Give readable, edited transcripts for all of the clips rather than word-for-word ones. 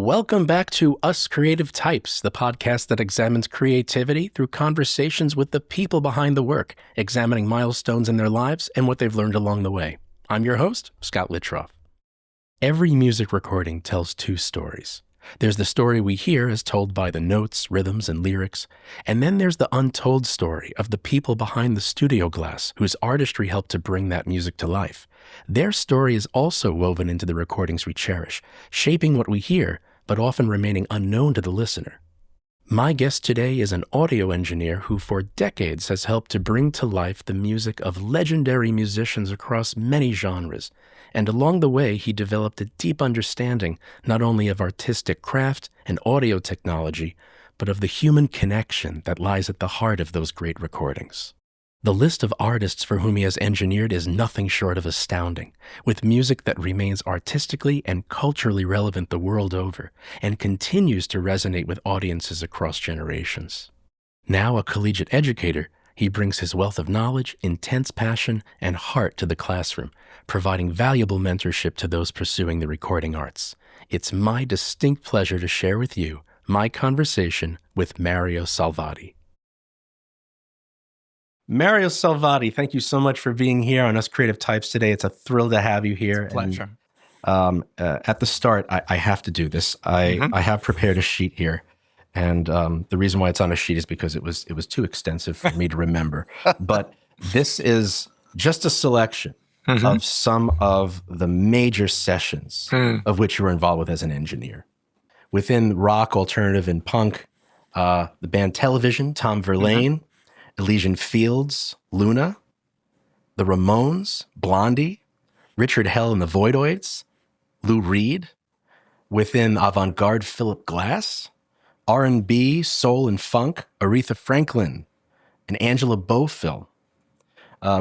Welcome back to Us Creative Types, the podcast that examines creativity through conversations with the people behind the work, examining milestones in their lives and what they've learned along the way. I'm your host, Scott Littroff. Every music recording tells two stories. There's the story we hear as told by the notes, rhythms, and lyrics, and then there's the untold story of the people behind the studio glass whose artistry helped to bring that music to life. Their story is also woven into the recordings we cherish, shaping what we hear, but often remaining unknown to the listener. My guest today is an audio engineer who for decades has helped to bring to life the music of legendary musicians across many genres. And along the way, he developed a deep understanding not only of artistic craft and audio technology, but of the human connection that lies at the heart of those great recordings. The list of artists for whom he has engineered is nothing short of astounding, with music that remains artistically and culturally relevant the world over, and continues to resonate with audiences across generations. Now a collegiate educator, he brings his wealth of knowledge, intense passion, and heart to the classroom, providing valuable mentorship to those pursuing the recording arts. It's my distinct pleasure to share with you my conversation with Mario Salvati. Mario Salvati, thank you so much for being here on Us Creative Types today. It's a thrill to have you here. Pleasure. And, at the start, I have to do this. I have prepared a sheet here. And the reason why it's on a sheet is because it was too extensive for me to remember. But this is just a selection of some of the major sessions of which you were involved with as an engineer. Within rock, alternative, and punk, the band Television, Tom Verlaine, Elysian Fields, Luna, the Ramones, Blondie, Richard Hell and the Voidoids, Lou Reed. Within avant-garde, Philip Glass, R&B, soul, and funk, Aretha Franklin, and Angela Bofill.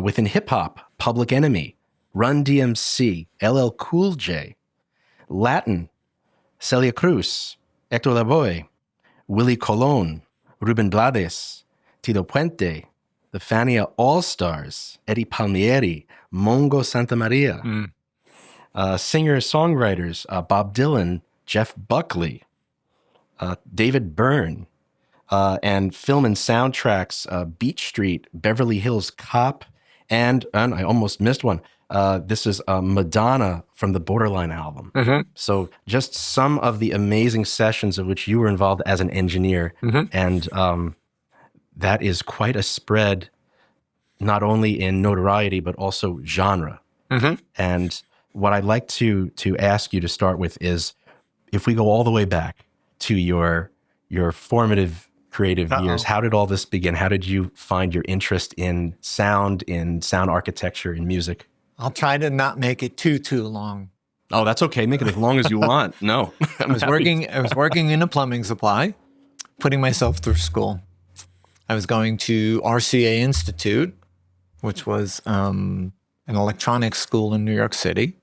Within hip-hop, Public Enemy, Run DMC, LL Cool J. Latin, Celia Cruz, Hector Lavoe, Willie Colon, Ruben Blades, Tito Puente, the Fania All-Stars, Eddie Palmieri, Mongo Santamaria. Singer-songwriters, Bob Dylan, Jeff Buckley, David Byrne, and film and soundtracks, Beach Street, Beverly Hills Cop, and I almost missed one. This is Madonna from the Borderline album. So just some of the amazing sessions of which you were involved as an engineer. And that is quite a spread, not only in notoriety, but also genre. And what I'd like to ask you to start with is, if we go all the way back to your formative creative years, how did all this begin? How did you find your interest in sound architecture, in music? I'll try to not make it too long. Oh, that's okay. Make it as long as you want. No. I was working in a plumbing supply, putting myself through school. I was going to RCA Institute, which was an electronics school in New York City.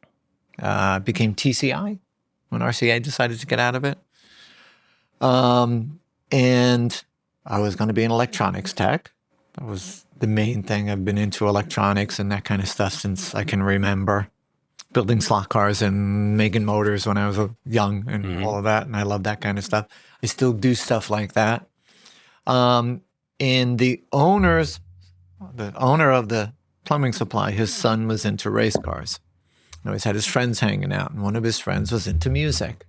Became TCI when RCA decided to get out of it. And I was going to be an electronics tech. That was the main thing. I've been into electronics and that kind of stuff since I can remember. Building slot cars and making motors when I was young and all of that. And I love that kind of stuff. I still do stuff like that. And the owner of the plumbing supply, his son was into race cars. He always had his friends hanging out, and one of his friends was into music.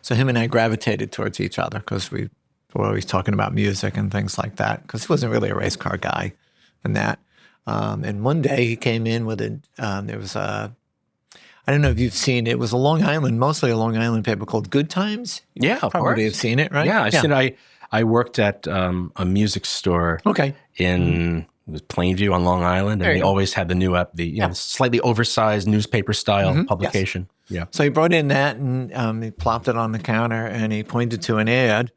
So him and I gravitated towards each other because we were always talking about music and things like that, because he wasn't really a race car guy and that. And one day he came in with there was a, I don't know if you've seen it, it was mostly a Long Island paper called Good Times. Yeah, of course. Probably have seen it, right? Yeah, I've seen it. I worked at a music store in Plainview on Long Island, and they always had the new slightly oversized newspaper style publication. Yes. Yeah. So he brought in that, and he plopped it on the counter, and he pointed to an ad,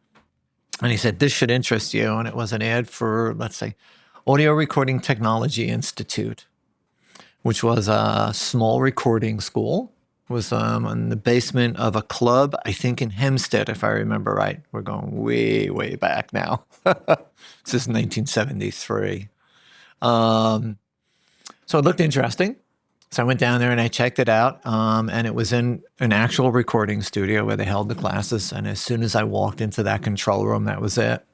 and he said, "This should interest you." And it was an ad for, let's say, Audio Recording Technology Institute, which was a small recording school. It was in the basement of a club, I think in Hempstead, if I remember right. We're going way, way back now. This is 1973. So it looked interesting. So I went down there and I checked it out, and it was in an actual recording studio where they held the classes. And as soon as I walked into that control room, that was it.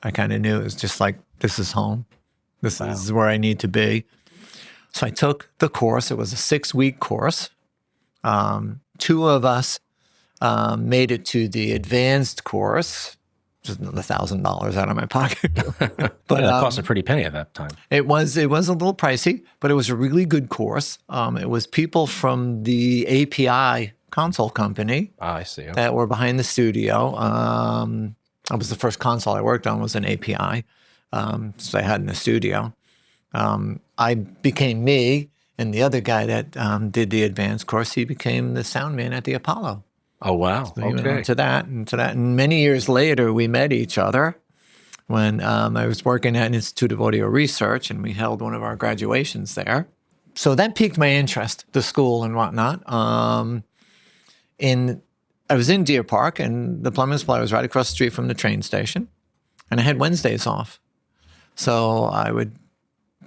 I kind of knew it was just like, this is home. This is where I need to be. So I took the course. It was a 6-week course. 2 of us made it to the advanced course, just another $1,000 out of my pocket. But it cost a pretty penny at that time. It was a little pricey, but it was a really good course. It was people from the API console company I see. Okay. that were behind the studio. That was the first console I worked on, was an API. So I had in the studio. I became me, and the other guy that did the advanced course, he became the sound man at the Apollo. Oh, wow. So he went on to that and to that. And many years later, we met each other when I was working at an Institute of Audio Research, and we held one of our graduations there. So that piqued my interest, the school and whatnot. I was in Deer Park, and the plumbing supply was right across the street from the train station, and I had Wednesdays off. So I would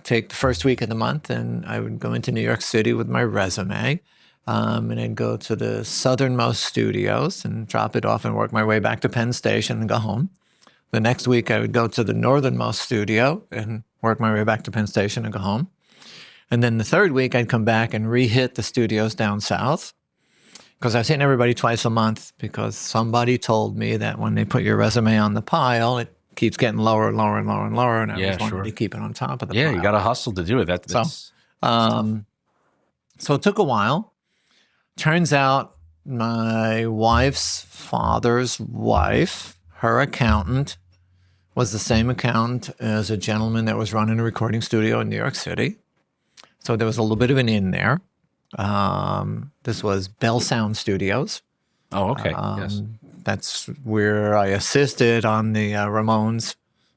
take the first week of the month, and I would go into New York City with my resume, and I'd go to the southernmost studios and drop it off and work my way back to Penn Station and go home. The next week, I would go to the northernmost studio and work my way back to Penn Station and go home. And then the third week, I'd come back and re-hit the studios down south, because I was hitting everybody twice a month, because somebody told me that when they put your resume on the pile, it keeps getting lower and lower and lower and lower, and I always wanted to keep it on top of the pile. You got to hustle to do it. So it took a while. Turns out my wife's father's wife, her accountant, was the same accountant as a gentleman that was running a recording studio in New York City. So there was a little bit of an in there. This was Bell Sound Studios. Oh, okay. Yes. That's where I assisted on the Ramones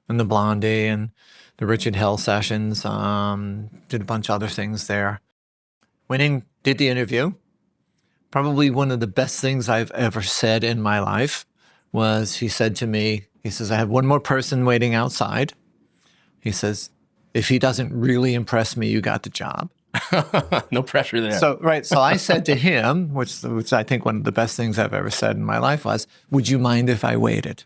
and the Blondie and the Richard Hell sessions. Did a bunch of other things there. Went in, did the interview. Probably one of the best things I've ever said in my life was, he said to me, he says, I have one more person waiting outside. He says, if he doesn't really impress me, you got the job. No pressure there. So, right. So I said to him, which I think one of the best things I've ever said in my life was, would you mind if I waited?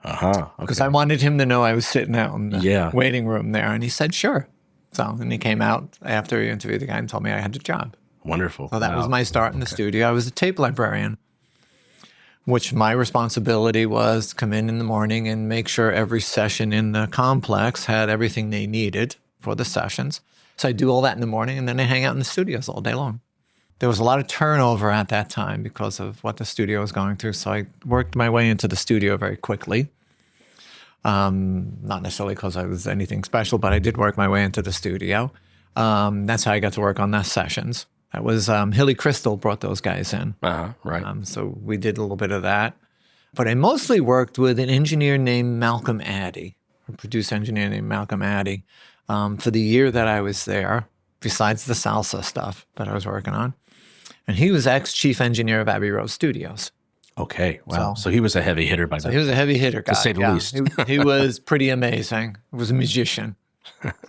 Because I wanted him to know I was sitting out in the waiting room there. And he said, sure. So, and he came out after he interviewed the guy and told me I had the job. Wonderful. So that was my start in the studio. I was a tape librarian, which my responsibility was to come in the morning and make sure every session in the complex had everything they needed for the sessions. So I do all that in the morning, and then I hang out in the studios all day long. There was a lot of turnover at that time because of what the studio was going through. So I worked my way into the studio very quickly. Not necessarily because I was anything special, but I did work my way into the studio. That's how I got to work on the sessions. That was Hilly Crystal brought those guys in. Right. So we did a little bit of that. But I mostly worked with an engineer named Malcolm Addy, a producer engineer named Malcolm Addy, for the year that I was there, besides the salsa stuff that I was working on. And he was ex-chief engineer of Abbey Road Studios. Okay, wow. So he was a heavy hitter by then. So he was a heavy hitter guy. To say the least. He was pretty amazing. He was a magician.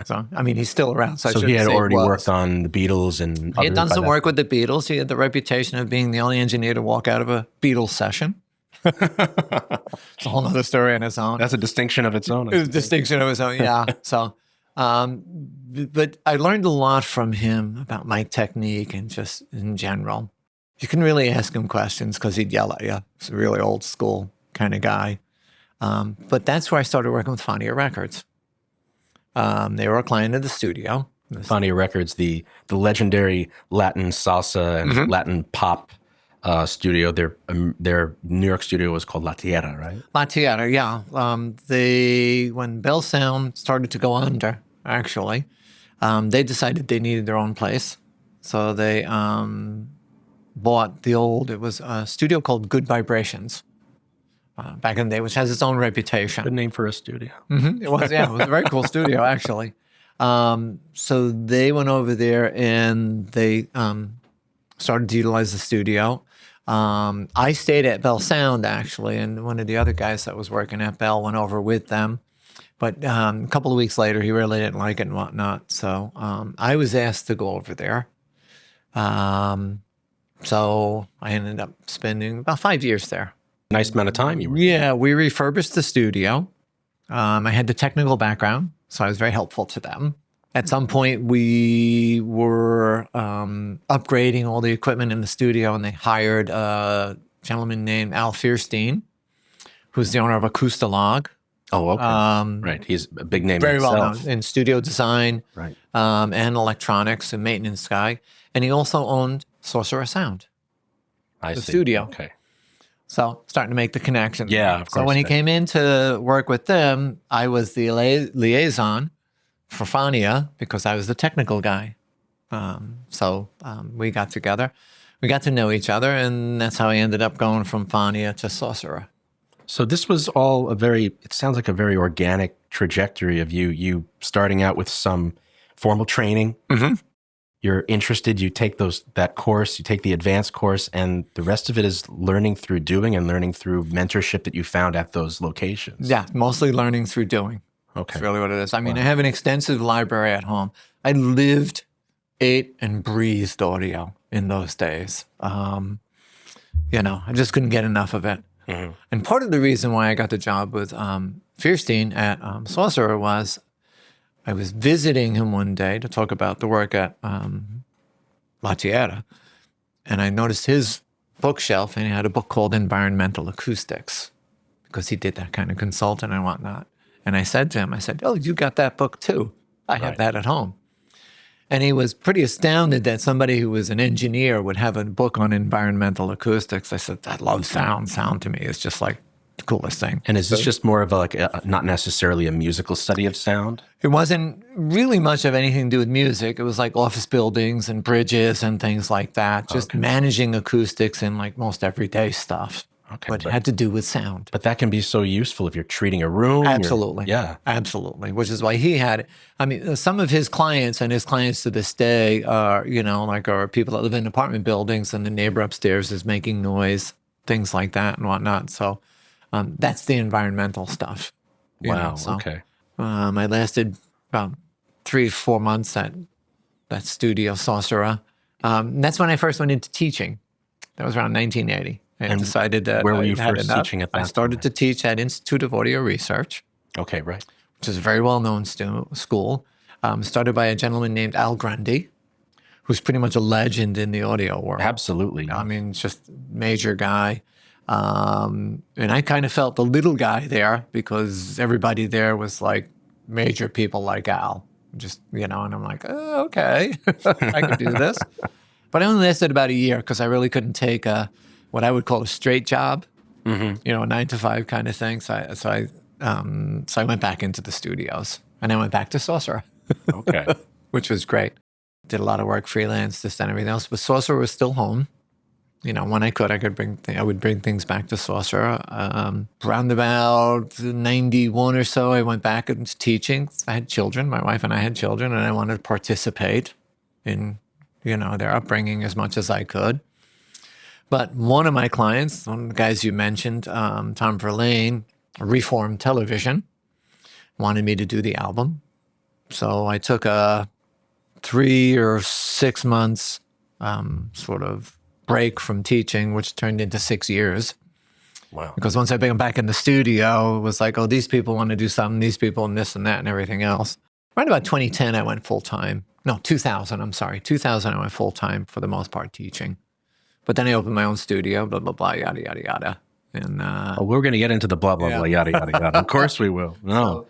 So, I mean, he's still around. So he had already worked on the Beatles and he had done some work with the Beatles. He had the reputation of being the only engineer to walk out of a Beatles session. It's a whole other story on its own. That's a distinction of its own. It was a distinction of its own, yeah. So, but I learned a lot from him about my technique and just in general. You can really ask him questions because he'd yell at you. He's a really old school kind of guy. But that's where I started working with Fania Records. They were a client of the studio. Fania Records, the legendary Latin salsa and Latin pop studio. Their New York studio was called La Tierra, right? La Tierra, yeah. When Bell Sound started to go under, actually, they decided they needed their own place. So they bought it was a studio called Good Vibrations. Back in the day, which has its own reputation. Good name for a studio. It was a very cool studio, actually. So they went over there and they started to utilize the studio. I stayed at Bell Sound, actually, and one of the other guys that was working at Bell went over with them. But a couple of weeks later, he really didn't like it and whatnot. So I was asked to go over there. So I ended up spending about 5 years there. Nice amount of time you were. Yeah, we refurbished the studio. I had the technical background, so I was very helpful to them. At some point, we were upgrading all the equipment in the studio, and they hired a gentleman named Al Fierstein, who's the owner of Acoustalog. Oh, okay. Right. He's a big name Very well himself. known in studio design, Right. and electronics and maintenance guy. And he also owned Sorcerer Sound, I the see. studio. Okay. So starting to make the connection. Yeah, of So course. when he came in to work with them, I was the liaison for Fania because I was the technical guy. So we got together. We got to know each other, and that's how I ended up going from Fania to Sorcerer. So this was all it sounds like a very organic trajectory of you starting out with some formal training. Mm-hmm. You're interested, you take that course, you take the advanced course, and the rest of it is learning through doing and learning through mentorship that you found at those locations. Yeah, mostly learning through doing. Okay. That's really what it is. I mean, I have an extensive library at home. I lived, ate, and breathed audio in those days. I just couldn't get enough of it. Mm-hmm. And part of the reason why I got the job with Fierstein at Sorcerer was I was visiting him one day to talk about the work at La Tierra, and I noticed his bookshelf, and he had a book called Environmental Acoustics because he did that kind of consulting and whatnot. And I said to him, "Oh, you got that book too? I have that at home." And he was pretty astounded that somebody who was an engineer would have a book on environmental acoustics. I said, "I love sound. Sound to me is just like the coolest thing." is this just more of not necessarily a musical study of sound? It wasn't really much of anything to do with music. It was like office buildings and bridges and things like that, just managing acoustics and like most everyday stuff. Okay, but it had to do with sound. But that can be so useful if you're treating a room. Absolutely. Yeah. Absolutely. Which is why he had it. I mean, some of his clients and his clients to this day are, are people that live in apartment buildings and the neighbor upstairs is making noise, things like that and whatnot. So that's the environmental stuff. Wow. So, okay. I lasted about 3-4 months at that studio, Sorcerer. That's when I first went into teaching. That was around 1980. I decided that where were you I had first enough. teaching at that I started to teach at Institute of Audio Research. Okay, right. Which is a very well-known school. Started by a gentleman named Al Grundy, who's pretty much a legend in the audio world. Absolutely. I mean, just major guy. And I kind of felt the little guy there because everybody there was like major people like Al. And I'm like, oh, okay, I could do this. But I only lasted about a year because I really couldn't take what I would call a straight job, a 9-to-5 kind of thing. So I went back into the studios, and I went back to Sorcerer. Okay. Which was great. Did a lot of work freelance, this and everything else. But Sorcerer was still home. When I would bring things back to Sorcerer. Around about 91 or so, I went back into teaching. I had children. My wife and I had children, and I wanted to participate in, their upbringing as much as I could. But one of my clients, one of the guys you mentioned, Tom Verlaine, Reformed Television, wanted me to do the album. So I took a 3 or 6 months sort of break from teaching, which turned into 6 years. Wow. Because once I came back in the studio, it was like, oh, these people want to do something, these people and this and that and everything else. Right about 2010, I went full-time. No, 2000, I'm sorry. 2000, I went full-time for the most part teaching. But then I opened my own studio, blah, blah, blah, yada, yada, yada. And we're going to get into the blah, blah, blah, yada, yada, yada. Of course we will. No.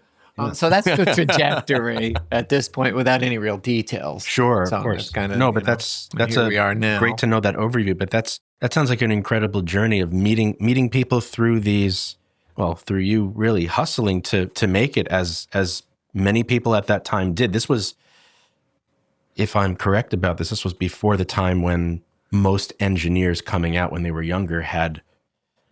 So that's the trajectory at this point without any real details. Sure, so of course. Kind of, no, but that's we are now. Great to know that overview. But that sounds like an incredible journey of meeting people through through you really hustling to make it as many people at that time did. This was, if I'm correct about this was before the time when most engineers coming out when they were younger had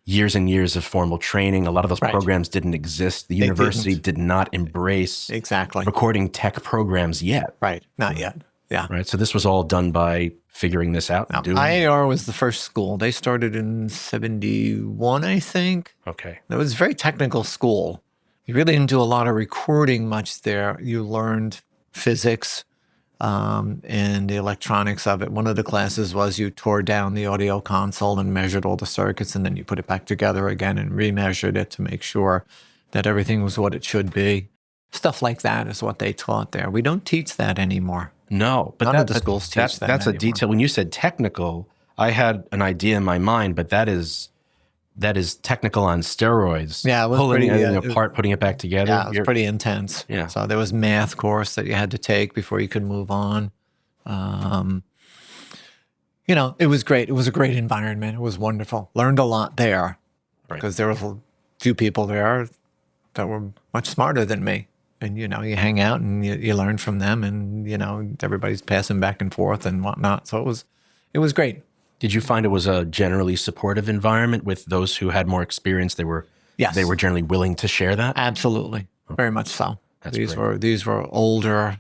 years and years of formal training. A lot of those programs didn't exist. The university did not embrace recording tech programs yet. Right. Not yet. Yeah. Right. So this was all done by figuring this out. Now, IAR was the first school. They started in 71, I think. Okay. It was a very technical school. You really didn't do a lot of recording much there. You learned physics, and the electronics of it. One of the classes was you tore down the audio console and measured all the circuits, and then you put it back together again and remeasured it to make sure that everything was what it should be. Stuff like that is what they taught there. We don't teach that anymore. No, but None of the schools teach that That's anymore. a detail. When you said technical, I had an idea in my mind, but that is technical on steroids. Yeah, it was pulling pretty, it apart, putting it back together. Yeah, it was pretty intense. Yeah. So there was math course that you had to take before you could move on. You know, it was great. It was a great environment. It was wonderful. Learned a lot there because there was a few people there that were much smarter than me. And, you know, you hang out and you learn from them, and, you know, everybody's passing back and forth and whatnot. So it was great. Did you find it was a generally supportive environment with those who had more experience? They were generally willing to share that? Absolutely. Very much so. These were older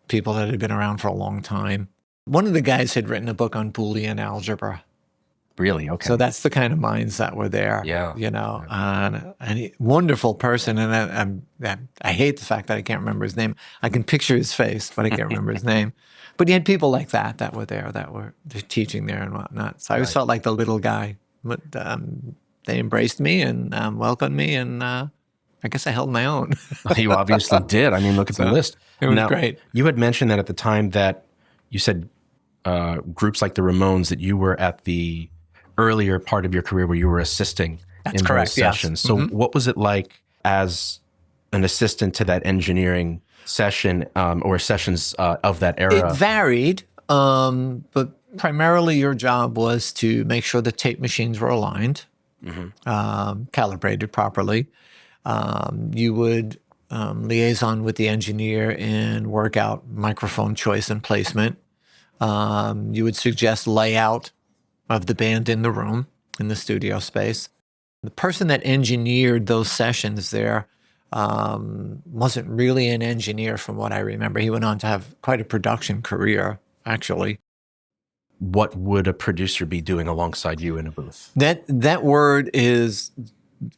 people that had been around for a long time. One of the guys had written a book on Boolean algebra. Really? Okay. So that's the kind of minds that were there. Yeah. You know, and wonderful person. And I hate the fact that I can't remember his name. I can picture his face, but I can't remember his name. But you had people like that were there, that were teaching there and whatnot. So I always felt like the little guy. But they embraced me and welcomed me, and I guess I held my own. You obviously did. I mean, look at the list. It was great. You had mentioned that at the time that you said groups like the Ramones, that you were at the earlier part of your career where you were assisting in those sessions. So what was it like as an assistant to that engineering session or sessions of that era? It varied, but primarily your job was to make sure the tape machines were aligned, calibrated properly. You would liaison with the engineer and work out microphone choice and placement. You would suggest layout of the band in the room, in the studio space. The person that engineered those sessions there wasn't really an engineer from what I remember. He went on to have quite a production career, actually. What would a producer be doing alongside you in a booth? That word is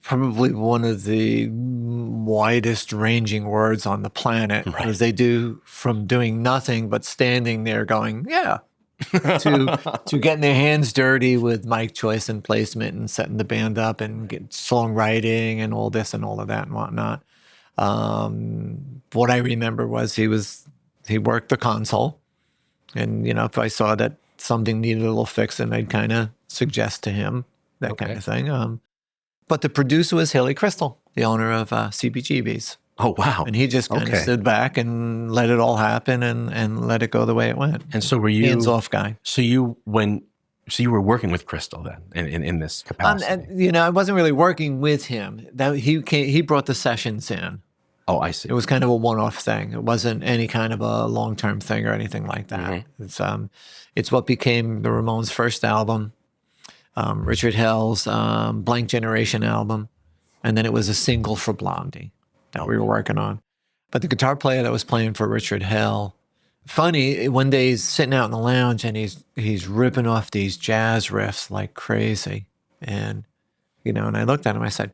probably one of the widest ranging words on the planet, as they do from doing nothing but standing there going, yeah, to getting their hands dirty with mic choice and placement and setting the band up and get songwriting and all this and all of that and whatnot. What I remember was he worked the console, and, you know, if I saw that something needed a little fixing, I'd kind of suggest to him that kind of thing. But the producer was Haley Crystal, the owner of CBGB's. Oh, wow. And he just kind of stood back and let it all happen and let it go the way it went. And so were you... hands-off guy. So you were working with Crystal then in this capacity? You know, I wasn't really working with him. He brought the sessions in. Oh, I see. It was kind of a one-off thing. It wasn't any kind of a long-term thing or anything like that. It's what became the Ramones' first album, Richard Hell's Blank Generation album, and then it was a single for Blondie that we were working on. But the guitar player that was playing for Richard Hell, funny, one day he's sitting out in the lounge and he's ripping off these jazz riffs like crazy. And, you know, and I looked at him, I said,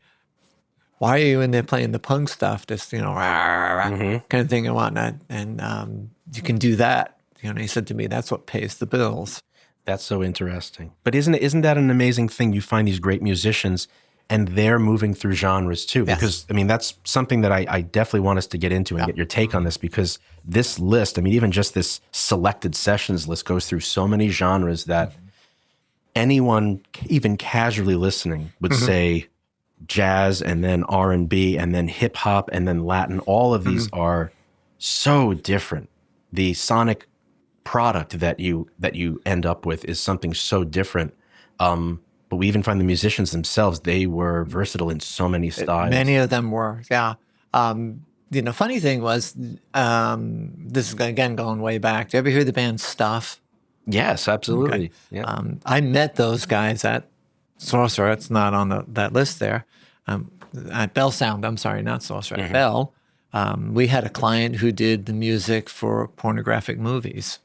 why are you in there playing the punk stuff, this, you know, kind of thing and whatnot? And you can do that. You know, and he said to me, that's what pays the bills. That's so interesting. But isn't that an amazing thing? You find these great musicians and they're moving through genres too. Because, I mean, that's something that I definitely want us to get into and get your take on this, because this list, I mean, even just this selected sessions list goes through so many genres that anyone, even casually listening, would say jazz and then R&B and then hip hop and then Latin. All of these are so different. The sonic product that you end up with is something so different. But we even find the musicians themselves, they were versatile in so many styles. Many of them were, yeah. You know, funny thing was, this is again going way back. Do you ever hear the band Stuff? Yes, absolutely. Okay. Yeah. I met those guys at Sorcerer. It's not on that list there. At Bell Sound, I'm sorry, not Sorcerer, at Bell. We had a client who did the music for pornographic movies.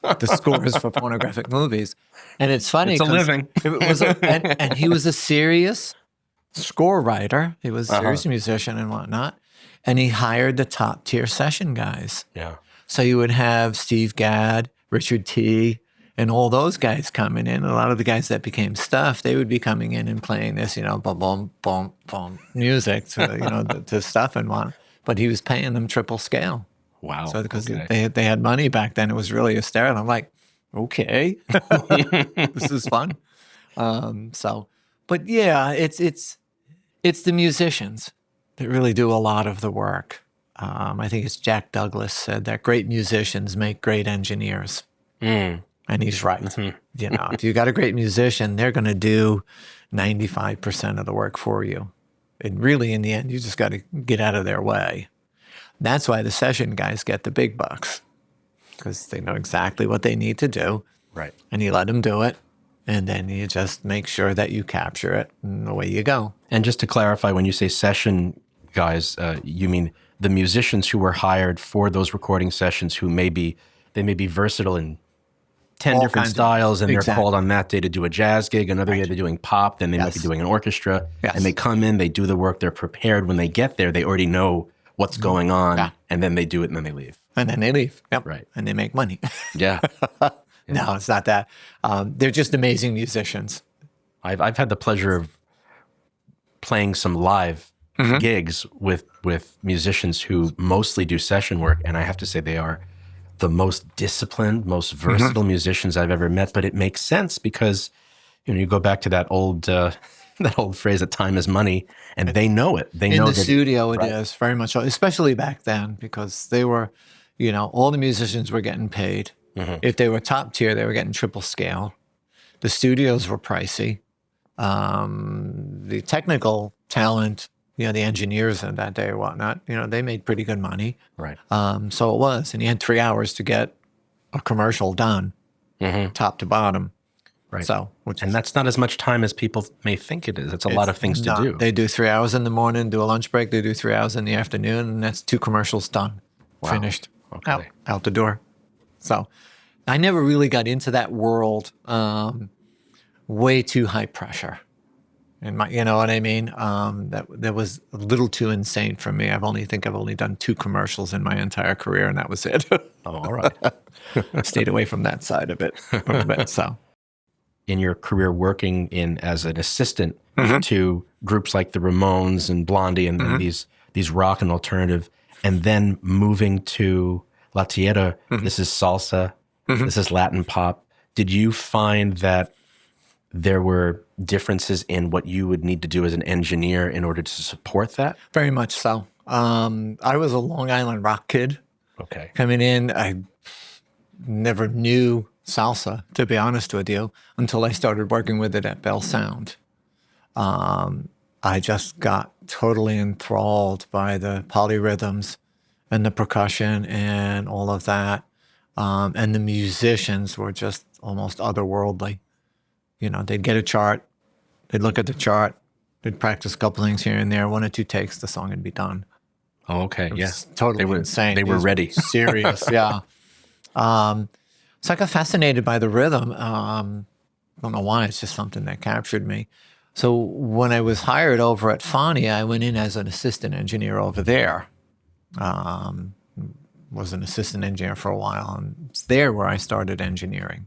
The scores for pornographic movies. And it's funny. It's a living. And he was a serious score writer. He was a serious musician and whatnot. And he hired the top tier session guys. Yeah. So you would have Steve Gadd, Richard T., and all those guys coming in. A lot of the guys that became Stuff, they would be coming in and playing this, boom, boom, boom, boom music to, to Stuff and one. But he was paying them triple scale. Wow. So because okay. they had money back then, it was really a stare. And I'm like, okay, this is fun. But yeah, it's the musicians that really do a lot of the work. I think it's Jack Douglas said that great musicians make great engineers. And he's right. If you got a great musician, they're going to do 95% of the work for you. And really, in the end, you just got to get out of their way. That's why the session guys get the big bucks, because they know exactly what they need to do. Right. And you let them do it. And then you just make sure that you capture it, and away you go. And just to clarify, when you say session guys, you mean the musicians who were hired for those recording sessions who may be versatile in 10 different styles, and they're called on that day to do a jazz gig, another day they're doing pop, then they might be doing an orchestra, and they come in, they do the work, they're prepared. When they get there, they already know what's going on, and then they do it, and then they leave. And then they leave. Yep. Right. And they make money. Yeah. No, it's not that. They're just amazing musicians. I've had the pleasure of playing some live gigs with musicians who mostly do session work, and I have to say they are the most disciplined, most versatile musicians I've ever met. But it makes sense because you go back to that old phrase that time is money, and they know it. They know in the studio it right. is very much so, especially back then, because they were, all the musicians were getting paid. If they were top tier, they were getting triple scale. The studios were pricey. The technical talent, the engineers in that day or whatnot, they made pretty good money. Right. So it was. And you had 3 hours to get a commercial done, top to bottom. Right. So, and that's not as much time as people may think it is. It's a lot of things to do. They do 3 hours in the morning, do a lunch break. They do 3 hours in the afternoon, and that's 2 commercials done, finished, out the door. So I never really got into that world. Way too high pressure. And you know what I mean? That was a little too insane for me. I've only done 2 commercials in my entire career, and that was it. Oh, all right. Stayed away from that side of it for a bit. So, in your career working as an assistant to groups like the Ramones and Blondie and then these rock and alternative, and then moving to La Tierra, this is salsa, this is Latin pop. Did you find that there were differences in what you would need to do as an engineer in order to support that? Very much so. I was a Long Island rock kid. Okay. Coming in, I never knew salsa, to be honest with you, until I started working with it at Bell Sound. I just got totally enthralled by the polyrhythms and the percussion and all of that. And the musicians were just almost otherworldly. They'd get a chart, they'd look at the chart, they'd practice a couple things here and there, 1 or 2 takes, the song would be done. Oh, okay. Yeah. Totally insane. They were ready. Serious, yeah. So I got fascinated by the rhythm. I don't know why, it's just something that captured me. So when I was hired over at Fania, I went in as an assistant engineer over there. Was an assistant engineer for a while, and it's there where I started engineering.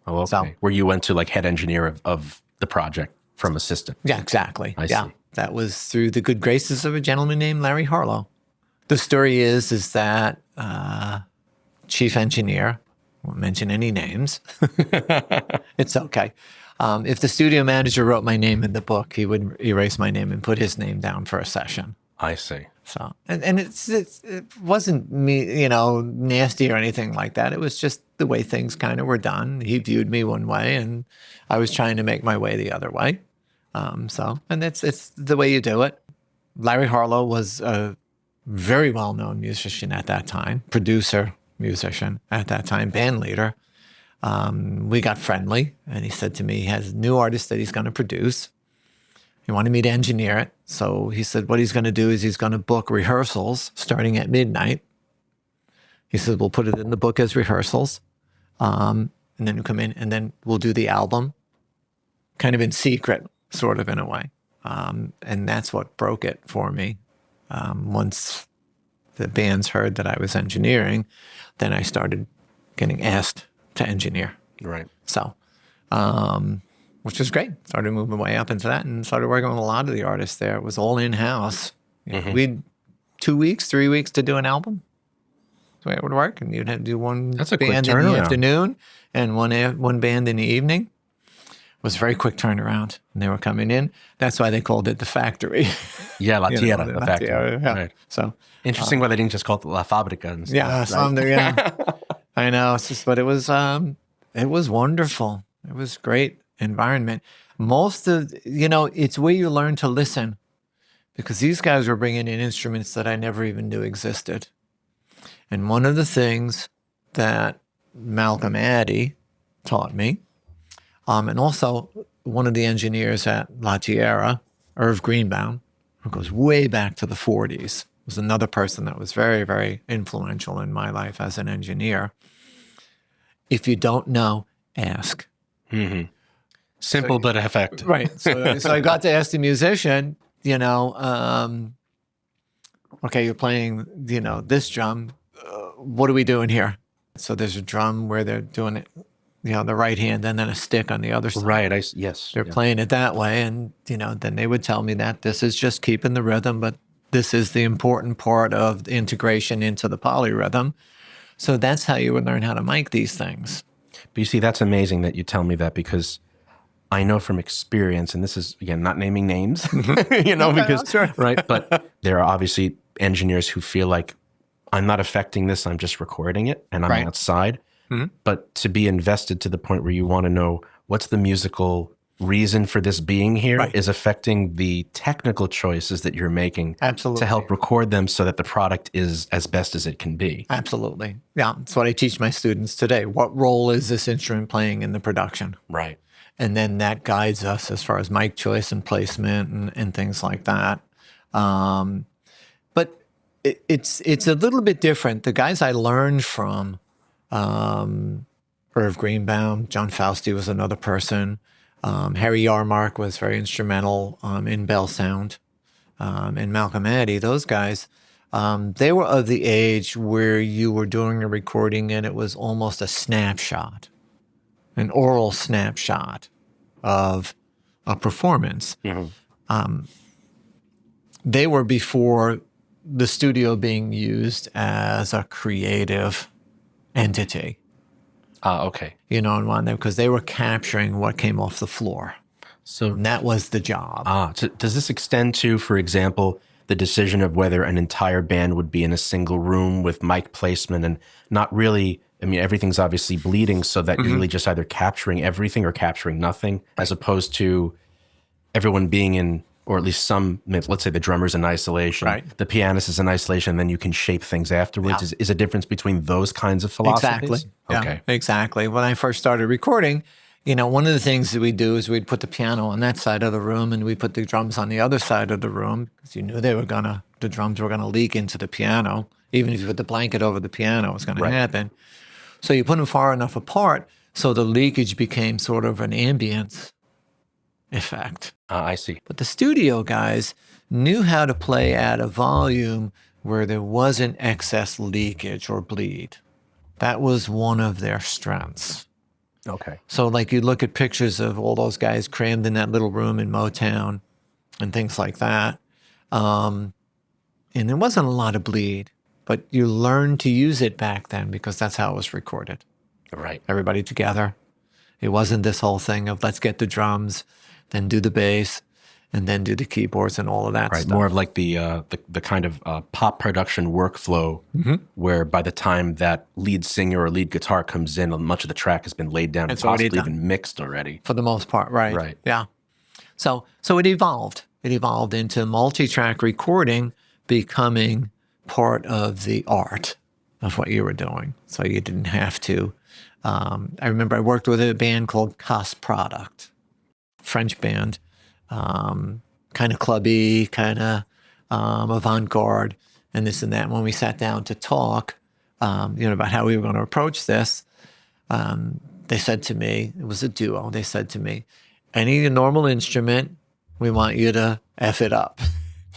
Oh, okay. So, where you went to like head engineer of the project from assistant. Yeah, exactly. I see. That was through the good graces of a gentleman named Larry Harlow. The story is that chief engineer, won't mention any names. It's okay. If the studio manager wrote my name in the book, he would erase my name and put his name down for a session. I see. So, and it wasn't me, nasty or anything like that. It was just the way things kind of were done. He viewed me one way, and I was trying to make my way the other way. And it's the way you do it. Larry Harlow was a very well-known musician at that time, producer, musician at that time, band leader. We got friendly, and he said to me he has a new artist that he's going to produce. He wanted me to engineer it. So he said what he's going to do is he's going to book rehearsals starting at midnight. He said, we'll put it in the book as rehearsals. And then you come in, and then we'll do the album kind of in secret, sort of in a way. And that's what broke it for me. Once the bands heard that I was engineering, then I started getting asked to engineer. Right. So, which was great. Started moving my way up into that and started working with a lot of the artists there. It was all in-house. We'd 2 weeks, 3 weeks to do an album. That's the way it would work. And you'd have to do one That's a quick band in the turnaround. afternoon and one band in the evening. It was a very quick turnaround. And they were coming in. That's why they called it the factory. Yeah, La You know, Tierra, the the La factory. Tierra, yeah. Right. So Interesting why they didn't just call it La Fábrica and stuff. yeah, right? something, yeah. I know. It's just, but it was wonderful. It was great environment. Most of, it's where you learn to listen, because these guys were bringing in instruments that I never even knew existed. And one of the things that Malcolm Addy taught me, and also one of the engineers at La Tierra, Irv Greenbaum, who goes way back to the 40s, was another person that was very, very influential in my life as an engineer. If you don't know, ask. Mm-hmm. Simple but effective. Right. So I got to ask the musician, okay, you're playing, this drum. What are we doing here? So there's a drum where they're doing it, the right hand, and then a stick on the other side. Right. Yes. They're playing it that way. And, then they would tell me that this is just keeping the rhythm, but this is the important part of the integration into the polyrhythm. So that's how you would learn how to mic these things. But you see, that's amazing that you tell me that, because I know from experience, and this is, again, not naming names, because, sure. right? But there are obviously engineers who feel like, I'm not affecting this, I'm just recording it, and I'm Right. outside. Mm-hmm. But to be invested to the point where you want to know what's the musical reason for this being here Right. is affecting the technical choices that you're making Absolutely. to help record them so that the product is as best as it can be. Absolutely. Yeah. That's what I teach my students today. What role is this instrument playing in the production? Right. And then that guides us as far as mic choice and placement and things like that. But it's a little bit different. The guys I learned from, Irv Greenbaum, John Fausti was another person. Harry Yarmark was very instrumental in Bell Sound. And Malcolm Addy, those guys, they were of the age where you were doing a recording and it was almost a snapshot, an oral snapshot of a performance. Mm-hmm. They were before the studio being used as a creative entity. Okay. Because they were capturing what came off the floor. So And that was the job. Does this extend to, for example, the decision of whether an entire band would be in a single room with mic placement and not really, everything's obviously bleeding, so that you're really just either capturing everything or capturing nothing, as opposed to everyone being in, or at least some, let's say the drummer's in isolation, Right. the pianist is in isolation, then you can shape things afterwards. Yeah. Is a difference between those kinds of philosophies? Exactly. Okay. Yeah, exactly. When I first started recording, one of the things that we do is we'd put the piano on that side of the room and we put the drums on the other side of the room, because you knew the drums were gonna leak into the piano. Even if you put the blanket over the piano, it's gonna Right. happen. So you put them far enough apart so the leakage became sort of an ambience effect. I see. But the studio guys knew how to play at a volume where there wasn't excess leakage or bleed. That was one of their strengths. Okay. So like you look at pictures of all those guys crammed in that little room in Motown and things like that. And there wasn't a lot of bleed, but you learned to use it back then because that's how it was recorded. Right. Everybody together. It wasn't this whole thing of let's get the drums, then do the bass, and then do the keyboards and all of that Right, stuff. more of like the kind of pop production workflow, where by the time that lead singer or lead guitar comes in, much of the track has been laid down It's and already possibly done. even mixed already. For the most part, right? Right. Yeah. So it evolved. It evolved into multi-track recording becoming part of the art of what you were doing. So you didn't have to. I remember I worked with a band called Casse Product, French band, kind of clubby, kind of avant-garde, and this and that. When we sat down to talk, about how we were going to approach this, they said to me, it was a duo, they said to me, any normal instrument, we want you to F it up.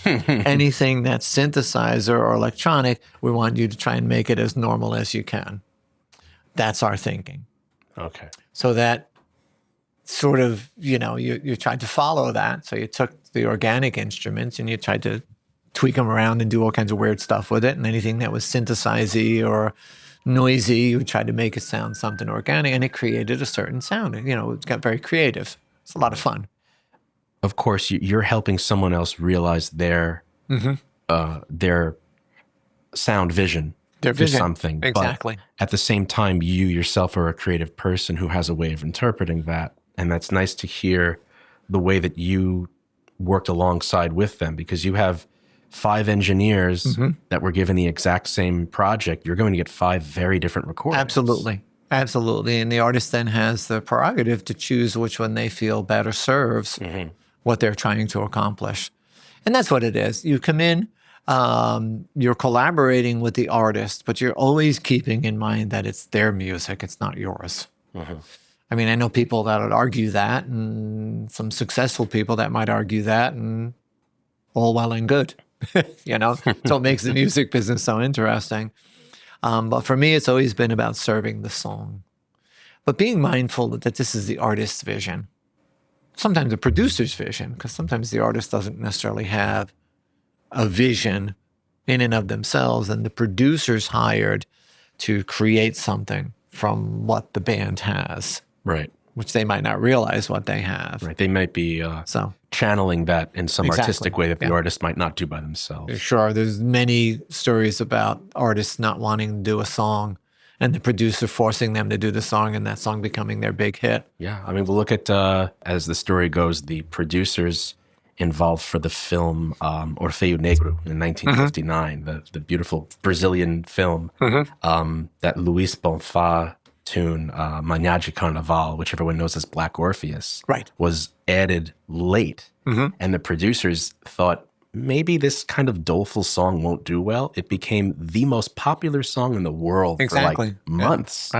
Anything that's synthesizer or electronic, we want you to try and make it as normal as you can. That's our thinking. Okay. So that sort of, you tried to follow that. So you took the organic instruments and you tried to tweak them around and do all kinds of weird stuff with it. And anything that was synthesizer or noisy, you tried to make it sound something organic, and it created a certain sound. It got very creative. It's a lot of fun. Of course, you're helping someone else realize their sound vision. Their vision. Something. Exactly. But at the same time, you yourself are a creative person who has a way of interpreting that. And that's nice to hear the way that you worked alongside with them, because you have 5 engineers that were given the exact same project. You're going to get 5 very different recordings. Absolutely. Absolutely. And the artist then has the prerogative to choose which one they feel better serves what they're trying to accomplish. And that's what it is. You come in, you're collaborating with the artist, but you're always keeping in mind that it's their music, it's not yours. I mean, I know people that would argue that, and some successful people that might argue that, and all well and good. It's what makes the music business so interesting. But for me, it's always been about serving the song, but being mindful that this is the artist's vision. Sometimes the producer's vision, because sometimes the artist doesn't necessarily have a vision in and of themselves, and the producer's hired to create something from what the band has. Right. Which they might not realize what they have. Right. They might be channeling that in some artistic way that the artist might not do by themselves. Sure. There's many stories about artists not wanting to do a song and the producer forcing them to do the song and that song becoming their big hit. Yeah. I mean, we'll look at, as the story goes, the producers involved for the film Orfeu Negro in 1959, the beautiful Brazilian film that Luis Bonfá tune, Manhã de Carnaval, which everyone knows as Black Orpheus, was added late. And the producers thought, maybe this kind of doleful song won't do well. It became the most popular song in the world for like months.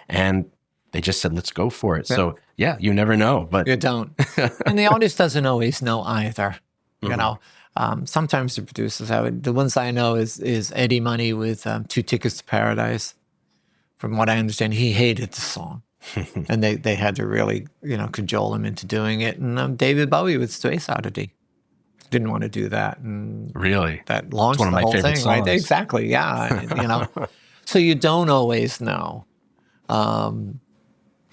And they just said, let's go for it. So yeah, you never know. But you don't. And the artist doesn't always know either. Sometimes the producers have it. The ones I know is Eddie Money with 2 Tickets to Paradise. From what I understand, he hated the song. And they had to really, cajole him into doing it. And David Bowie with Space Oddity didn't want to do that. And really? That launched one of my the whole favorite thing, songs. right? Exactly, yeah. So you don't always know. I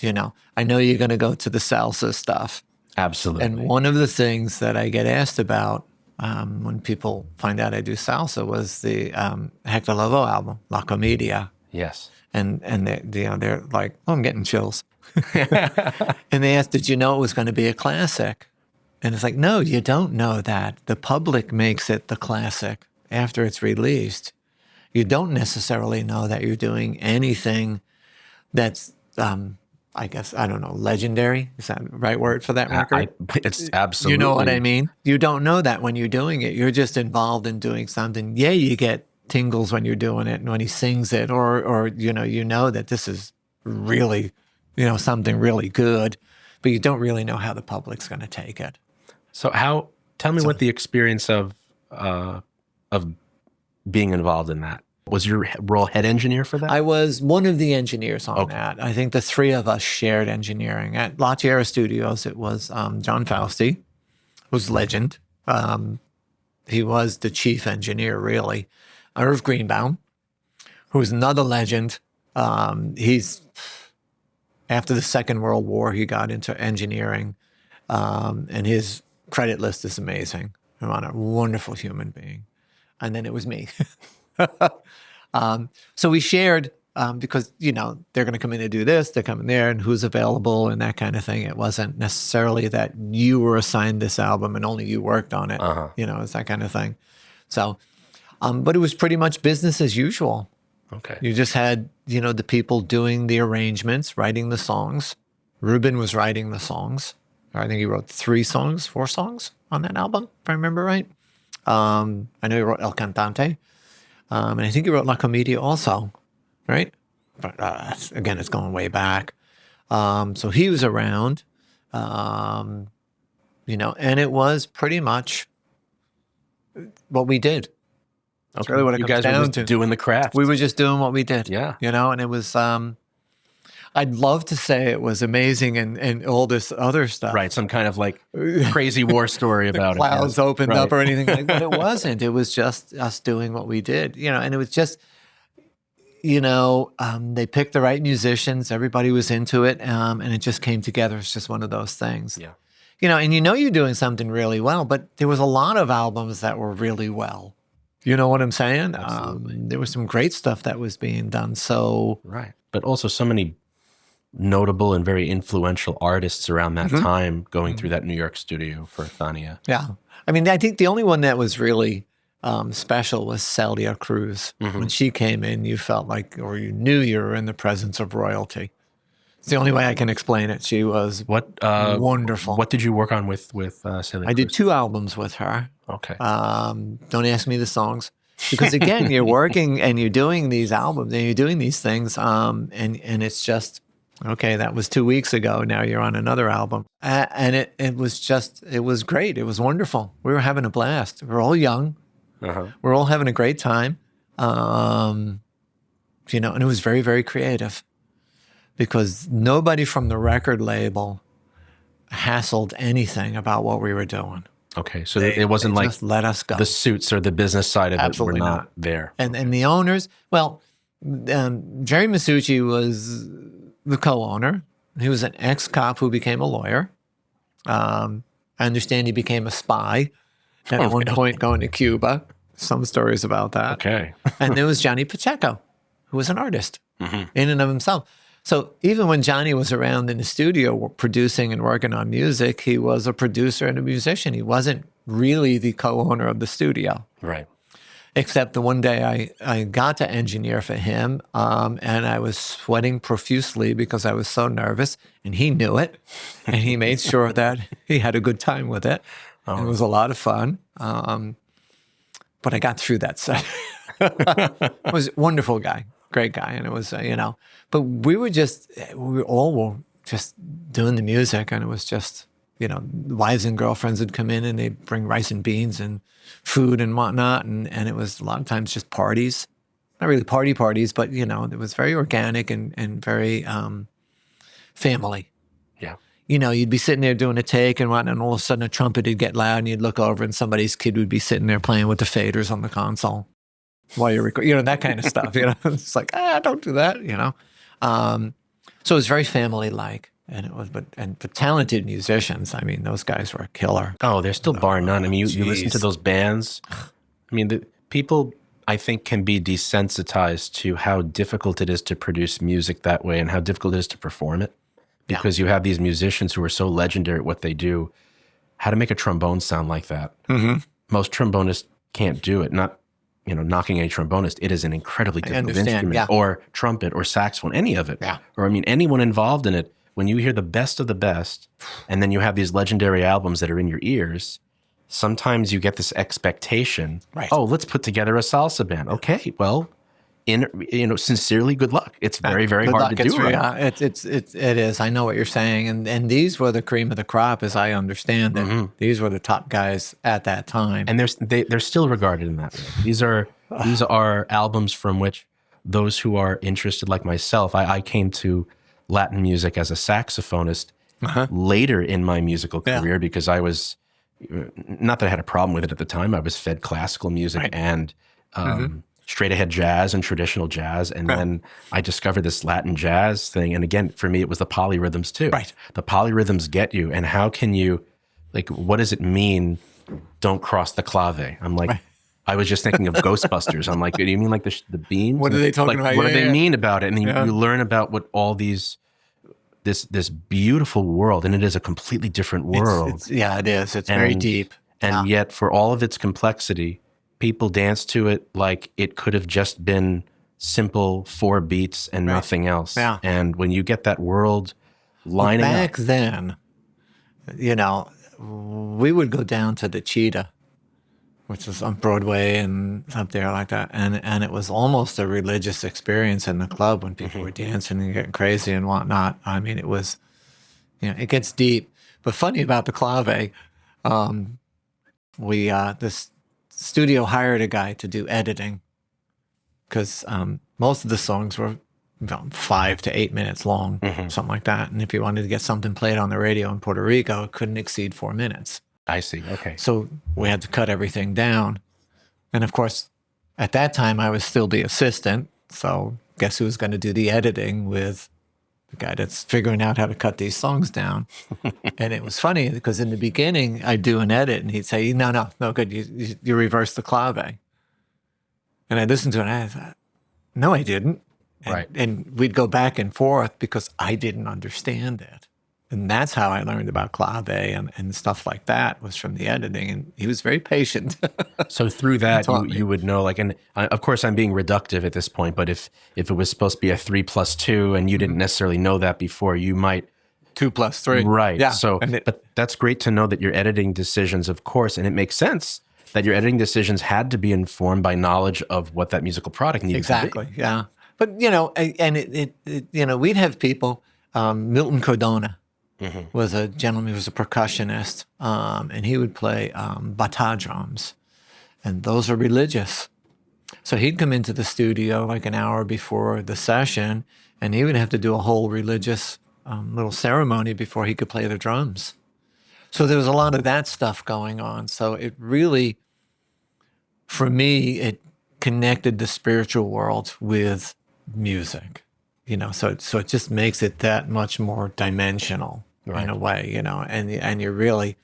know you're going to go to the salsa stuff. Absolutely. And one of the things that I get asked about when people find out I do salsa was the Hector Lavoe album, La Comedia. Yes. And they're like, oh, I'm getting chills. And they asked, did you know it was going to be a classic? And it's like, no, you don't know that. The public makes it the classic after it's released. You don't necessarily know that you're doing anything that's, I guess, I don't know, legendary? Is that the right word for that record? It's absolutely. You know what I mean? You don't know that when you're doing it. You're just involved in doing something. Yeah, you get tingles when you're doing it and when he sings it, or you know that this is really, something really good, but you don't really know how the public's going to take it. So tell me what the experience of being involved in that. Was your role head engineer for that? I was one of the engineers on that. I think the 3 of us shared engineering. At La Tierra Studios, it was John Fausti, who's legend. He was the chief engineer, really. Irv Greenbaum, who's another legend. He's, after the Second World War, he got into engineering, and his credit list is amazing. I'm a wonderful human being. And then it was me. So we shared, because, they're going to come in and do this, they're coming there, and who's available and that kind of thing. It wasn't necessarily that you were assigned this album and only you worked on it. It's that kind of thing. So, but it was pretty much business as usual. Okay. You just had, the people doing the arrangements, writing the songs. Ruben was writing the songs. I think he wrote 4 songs on that album, if I remember right. I know he wrote El Cantante. And I think he wrote La Comedia also, right? But again, it's going way back. So he was around, and it was pretty much, what we did. That's really what it you comes guys were down just to. doing the craft. We were just doing what we did. Yeah. You know, and it was, I'd love to say it was amazing and all this other stuff. Right. Some kind of like crazy war story about the clouds opened up or anything like that. It wasn't. It was just us doing what we did, you know, and it was just, you know, they picked the right musicians. Everybody was into it. And it just came together. It's just one of those things. Yeah. You know, and you know you're doing something really well, but there was a lot of albums that were really well. You know what I'm saying? Absolutely. There was some great stuff that was being done. So right. But also so many notable and very influential artists around that time going through that New York studio for Fania. Yeah. I mean, I think the only one that was really special was Celia Cruz. When she came in, you felt like, or you knew you were in the presence of royalty. It's the only way I can explain it. She was wonderful. What did you work on with Celia Cruz? I did 2 albums with her. Okay. Don't ask me the songs. Because again, you're working and you're doing these albums and you're doing these things. And it's just, okay, that was 2 weeks ago. Now you're on another album. And it was great. It was wonderful. We were having a blast. We're all young. We're all having a great time. You know, and it was very, very creative because nobody from the record label hassled anything about what we were doing. Okay, so it wasn't like just let us go. The suits or the business side of Absolutely it were not not. there. And the owners, well, Jerry Masucci was the co-owner. He was an ex-cop who became a lawyer. I understand he became a spy at one point going to Cuba. Some stories about that. Okay. And there was Johnny Pacheco, who was an artist in and of himself. So even when Johnny was around in the studio producing and working on music, he was a producer and a musician. He wasn't really the co-owner of the studio. Right. Except the one day I got to engineer for him, and I was sweating profusely because I was so nervous, and he knew it, and he made sure that he had a good time with it. And it was a lot of fun. But I got through that set. It was a wonderful guy. Great guy, and it was, you know, but we were just doing the music, and it was just, you know, wives and girlfriends would come in and they'd bring rice and beans and food and whatnot, and it was a lot of times just parties, not really parties, but, you know, it was very organic and very family. Yeah. You know, you'd be sitting there doing a take and whatnot, and all of a sudden a trumpet would get loud, and you'd look over and somebody's kid would be sitting there playing with the faders on the console while you're recording, you know, that kind of stuff, you know. It's like, don't do that, you know. So it was very family-like, and it was, but talented musicians. I mean, those guys were a killer. Oh, they're still bar none. I mean, you listen to those bands. I mean, the people, I think, can be desensitized to how difficult it is to produce music that way and how difficult it is to perform it. Because you have these musicians who are so legendary at what they do. How to make a trombone sound like that. Most trombonists can't do it. Not, you know, knocking a trombonist. It is an incredibly difficult instrument. Or trumpet or saxophone, any of it. Or, I mean, anyone involved in it. When you hear the best of the best, and then you have these legendary albums that are in your ears, sometimes you get this expectation. Right. Oh, let's put together a salsa band. Okay, well, sincerely, good luck. It's very, very hard to do. It is. I know what you're saying, and these were the cream of the crop, as I understand it. These were the top guys at that time, and they're still regarded in that way. These are albums from which those who are interested, like myself, I came to Latin music as a saxophonist later in my musical career because I was, not that I had a problem with it at the time. I was fed classical music and straight ahead jazz and traditional jazz. And then I discovered this Latin jazz thing. And again, for me, it was the polyrhythms too. Right. The polyrhythms get you. And how can you, like, what does it mean? Don't cross the clave. I'm like, I was just thinking of Ghostbusters. I'm like, do you mean like the beams? What are they talking about? What do they mean about it? And then you learn about what all these, this beautiful world, and it is a completely different world. It is. It's very deep. And yet for all of its complexity, people dance to it like it could have just been simple 4 beats and nothing else. Yeah. And when you get that world lining up. Back then, you know, we would go down to the Cheetah, which was on Broadway and up there like that. And it was almost a religious experience in the club when people were dancing and getting crazy and whatnot. I mean, it was, you know, it gets deep. But funny about the clave, this studio hired a guy to do editing because most of the songs were about 5 to 8 minutes long, something like that. And if you wanted to get something played on the radio in Puerto Rico, it couldn't exceed 4 minutes. I see. Okay. So we had to cut everything down. And of course, at that time, I was still the assistant. So guess who was going to do the editing with the guy that's figuring out how to cut these songs down? And it was funny because in the beginning, I'd do an edit and he'd say, no, good. You reverse the clave. And I listened to it and I thought, no, I didn't. And we'd go back and forth because I didn't understand it. And that's how I learned about clave and stuff like that, was from the editing. And he was very patient. So through that, you would know, like, and of course I'm being reductive at this point, but if it was supposed to be a 3 + 2 and you didn't necessarily know that before, you might 2 + 3. Right. Yeah. So, but that's great to know that your editing decisions, of course, and it makes sense that your editing decisions had to be informed by knowledge of what that musical product needed to be. Exactly. Yeah. But, and it we'd have people, Milton Cardona was a gentleman who was a percussionist, and he would play bata drums, and those are religious. So he'd come into the studio like an hour before the session, and he would have to do a whole religious little ceremony before he could play the drums. So there was a lot of that stuff going on. So it really, for me, it connected the spiritual world with music, so it just makes it that much more dimensional in a way, and you're really,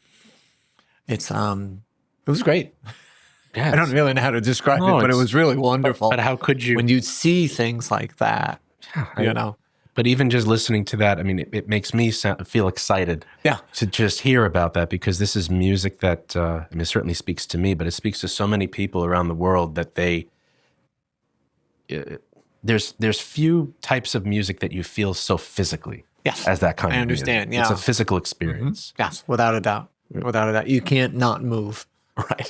it was great. Yeah, I don't really know how to describe it, but it was really wonderful. But how could you, when you see things like that, But even just listening to that, I mean, it makes me feel excited to just hear about that, because this is music that, it certainly speaks to me, but it speaks to so many people around the world that there's few types of music that you feel so physically as that kind of music. I understand, It's a physical experience. Yes, without a doubt. Without a doubt. You can't not move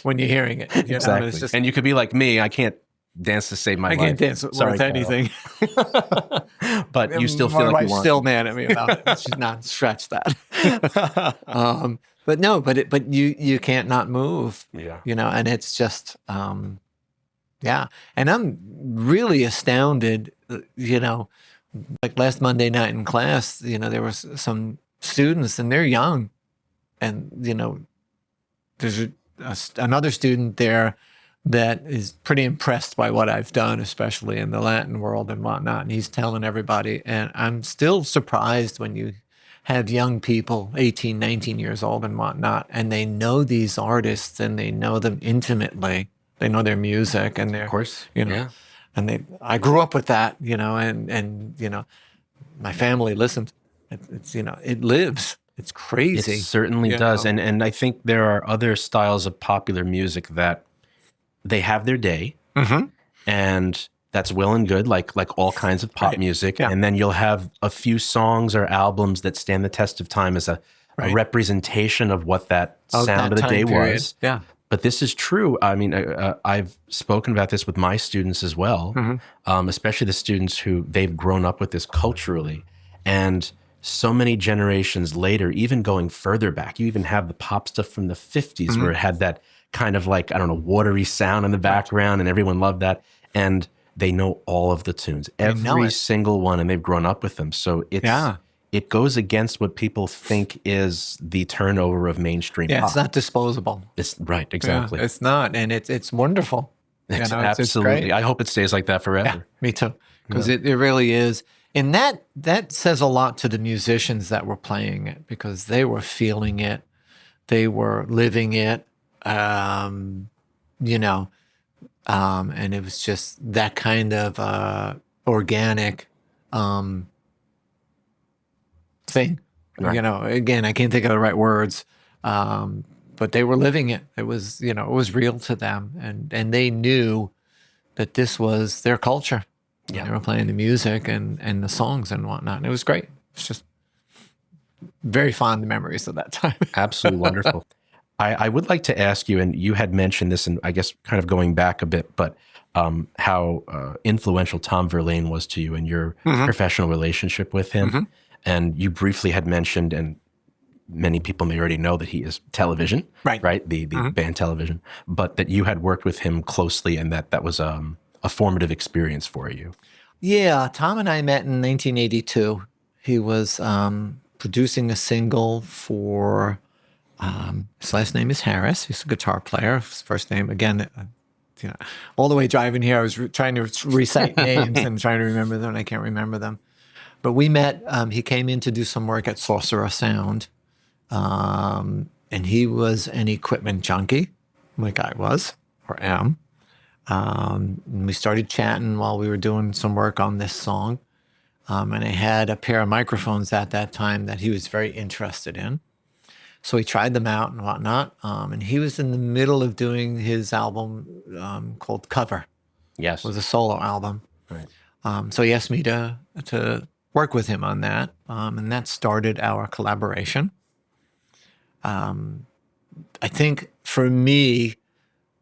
when you're hearing it. Exactly. And you could be like me, I can't dance to save my life. I can't dance worth anything. But you still feel like you want. My wife's still mad at me about it. She's not stretched that. But no, but you can't not move. Yeah. And it's just and I'm really astounded, like last Monday night in class, there was some students and they're young, and there's another student there that is pretty impressed by what I've done, especially in the Latin world and whatnot. And he's telling everybody, and I'm still surprised when you have young people, 18, 19 years old and whatnot, and they know these artists and they know them intimately. They know their music and their, of course, and I grew up with that, and my family listens. It's it lives. It's crazy. It certainly does. And I think there are other styles of popular music that they have their day, and that's well and good, like all kinds of pop music. Yeah. And then you'll have a few songs or albums that stand the test of time as a representation of what that sound of the day was. Yeah. But this is true. I mean, I've spoken about this with my students as well, especially the students who they've grown up with this culturally. And so many generations later, even going further back, you even have the pop stuff from the 50s where it had that kind of like, I don't know, watery sound in the background, and everyone loved that. And they know all of the tunes, every single one, and they've grown up with them. So it goes against what people think is the turnover of mainstream pop. It's not disposable. It's right, exactly. It's not, and it's wonderful. Absolutely. It's great. I hope it stays like that forever. Yeah, me too, because it really is. And that says a lot to the musicians that were playing it, because they were feeling it, they were living it, and it was just that kind of organic thing. Right. Again, I can't think of the right words, but they were living it. It was, it was real to them, and they knew that this was their culture. Yeah. They were playing the music and the songs and whatnot. And it was great. It's just very fond memories of that time. Absolutely wonderful. I would like to ask you, and you had mentioned this, and I guess kind of going back a bit, but how influential Tom Verlaine was to you and your professional relationship with him. And you briefly had mentioned, and many people may already know that he is television, right? The band Television, but that you had worked with him closely and that was a formative experience for you. Yeah, Tom and I met in 1982. He was producing a single for, his last name is Harris. He's a guitar player. His first name, again, all the way driving here, I was trying to recite names and trying to remember them, and I can't remember them. But we met, he came in to do some work at Sorcerer Sound, and he was an equipment junkie, like I was, or am. And we started chatting while we were doing some work on this song. And I had a pair of microphones at that time that he was very interested in. So we tried them out and whatnot. And he was in the middle of doing his album called Cover. Yes. It was a solo album. Right. So he asked me to work with him on that. And that started our collaboration. I think for me,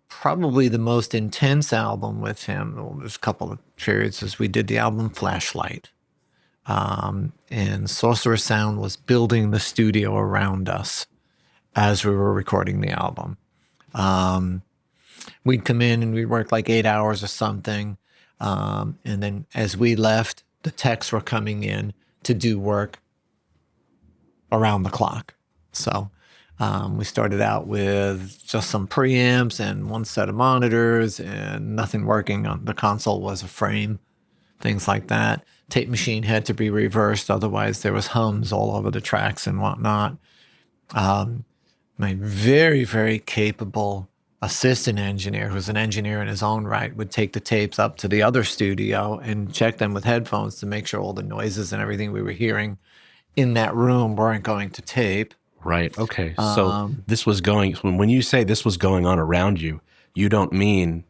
probably the most intense album with him, well, there's a couple of periods, as we did the album Flashlight. And Sorcerer Sound was building the studio around us as we were recording the album. We'd come in and we'd work like 8 hours or something. And then as we left, the techs were coming in to do work around the clock. So we started out with just some preamps and one set of monitors and nothing working. On the console was a frame, things like that. Tape machine had to be reversed, otherwise there was hums all over the tracks and whatnot. My very, very capable assistant engineer, who's an engineer in his own right, would take the tapes up to the other studio and check them with headphones to make sure all the noises and everything we were hearing in that room weren't going to tape. Right. Okay. So this was when you say this was going on around you, you don't mean,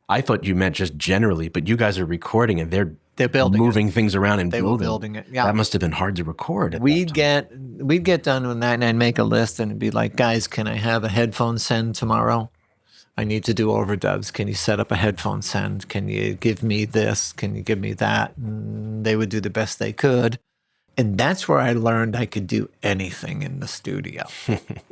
I thought you meant just generally, but you guys are recording and they're building moving things around and they were building it. Yeah. That must have been hard to record. We'd get done with that and I'd make a list and it'd be like, guys, can I have a headphone send tomorrow? I need to do overdubs. Can you set up a headphone send? Can you give me this? Can you give me that? And they would do the best they could. And that's where I learned I could do anything in the studio.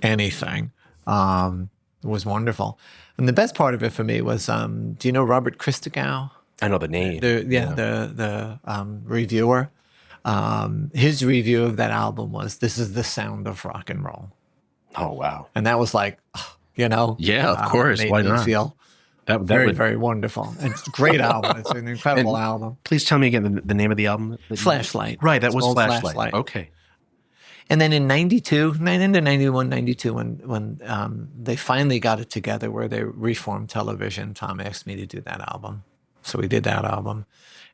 Anything. It was wonderful. And the best part of it for me was, do you know Robert Christgau? I know the name. The reviewer. His review of that album was, "This is the sound of rock and roll." Oh, wow. And that was like, Yeah, of course. Made Why me not? feel That very, would, very wonderful. It's a great album. It's an incredible album. Please tell me again the name of the album. Flashlight. Right, that was called Flashlight. Okay. And then in 92, into 91, 92, when they finally got it together where they reformed Television, Tom asked me to do that album. So we did that album.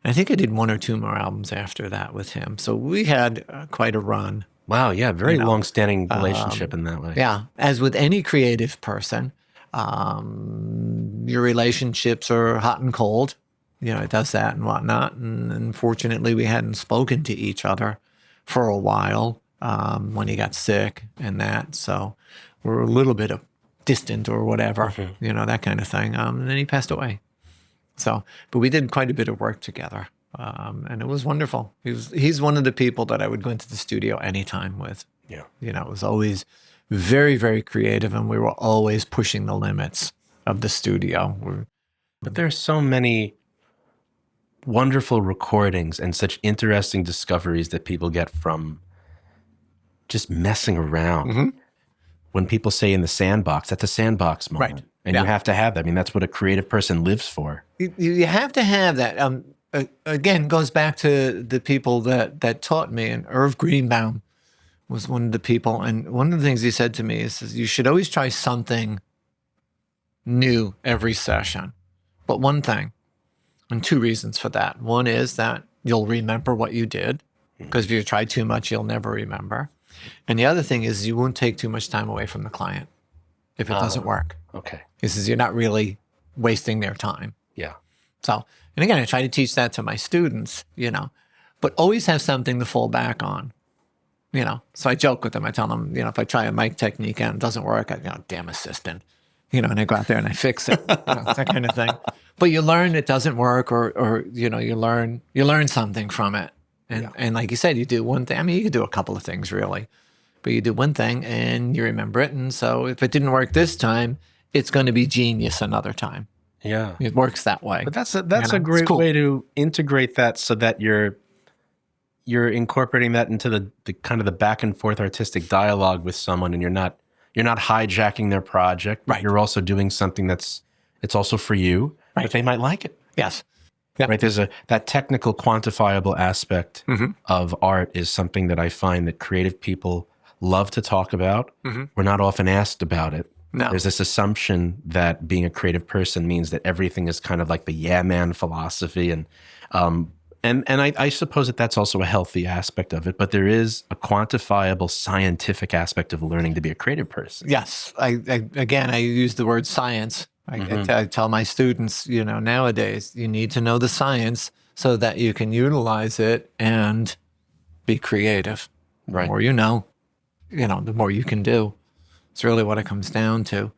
And I think I did one or two more albums after that with him. So we had quite a run. Wow, yeah, very long-standing relationship in that way. Yeah, as with any creative person, your relationships are hot and cold. It does that and whatnot. And unfortunately, we hadn't spoken to each other for a while when he got sick and that. So we're a little bit distant or whatever, that kind of thing. And then he passed away. So, but we did quite a bit of work together. And it was wonderful. He's one of the people that I would go into the studio anytime with. Yeah. It was always very, very creative, and we were always pushing the limits of the studio. But there's so many wonderful recordings and such interesting discoveries that people get from just messing around. Mm-hmm. When people say in the sandbox, that's a sandbox moment. Right. And you have to have that. I mean, that's what a creative person lives for. You have to have that. Again, goes back to the people that taught me, and Irv Greenbaum was one of the people. And one of the things he said to me is you should always try something new every session. But one thing, and two reasons for that. One is that you'll remember what you did, because if you try too much, you'll never remember. And the other thing is you won't take too much time away from the client if it doesn't work. Okay. He says you're not really wasting their time. Yeah. So, and again, I try to teach that to my students, but always have something to fall back on, So I joke with them. I tell them, if I try a mic technique and it doesn't work, I go, damn assistant, and I go out there and I fix it, that kind of thing. But you learn it doesn't work or you learn something from it. And like you said, you do one thing. I mean, you could do a couple of things really. but you do one thing and you remember it. And so if it didn't work this time, it's going to be genius another time. Yeah. It works that way. But that's a great way to integrate that, so that you're incorporating that into the kind of the back and forth artistic dialogue with someone, and you're not hijacking their project. Right. You're also doing something it's also for you, right. But they might like it. Yes. Yep. Right. There's that technical, quantifiable aspect of art is something that I find that creative people love to talk about. We're not often asked about it. No. There's this assumption that being a creative person means that everything is kind of like the yeah man philosophy, and I suppose that that's also a healthy aspect of it. But there is a quantifiable scientific aspect of learning to be a creative person. Yes. I use the word science. I tell my students, nowadays you need to know the science so that you can utilize it and be creative. Right. The more you know, the more you can do. It's really what it comes down to.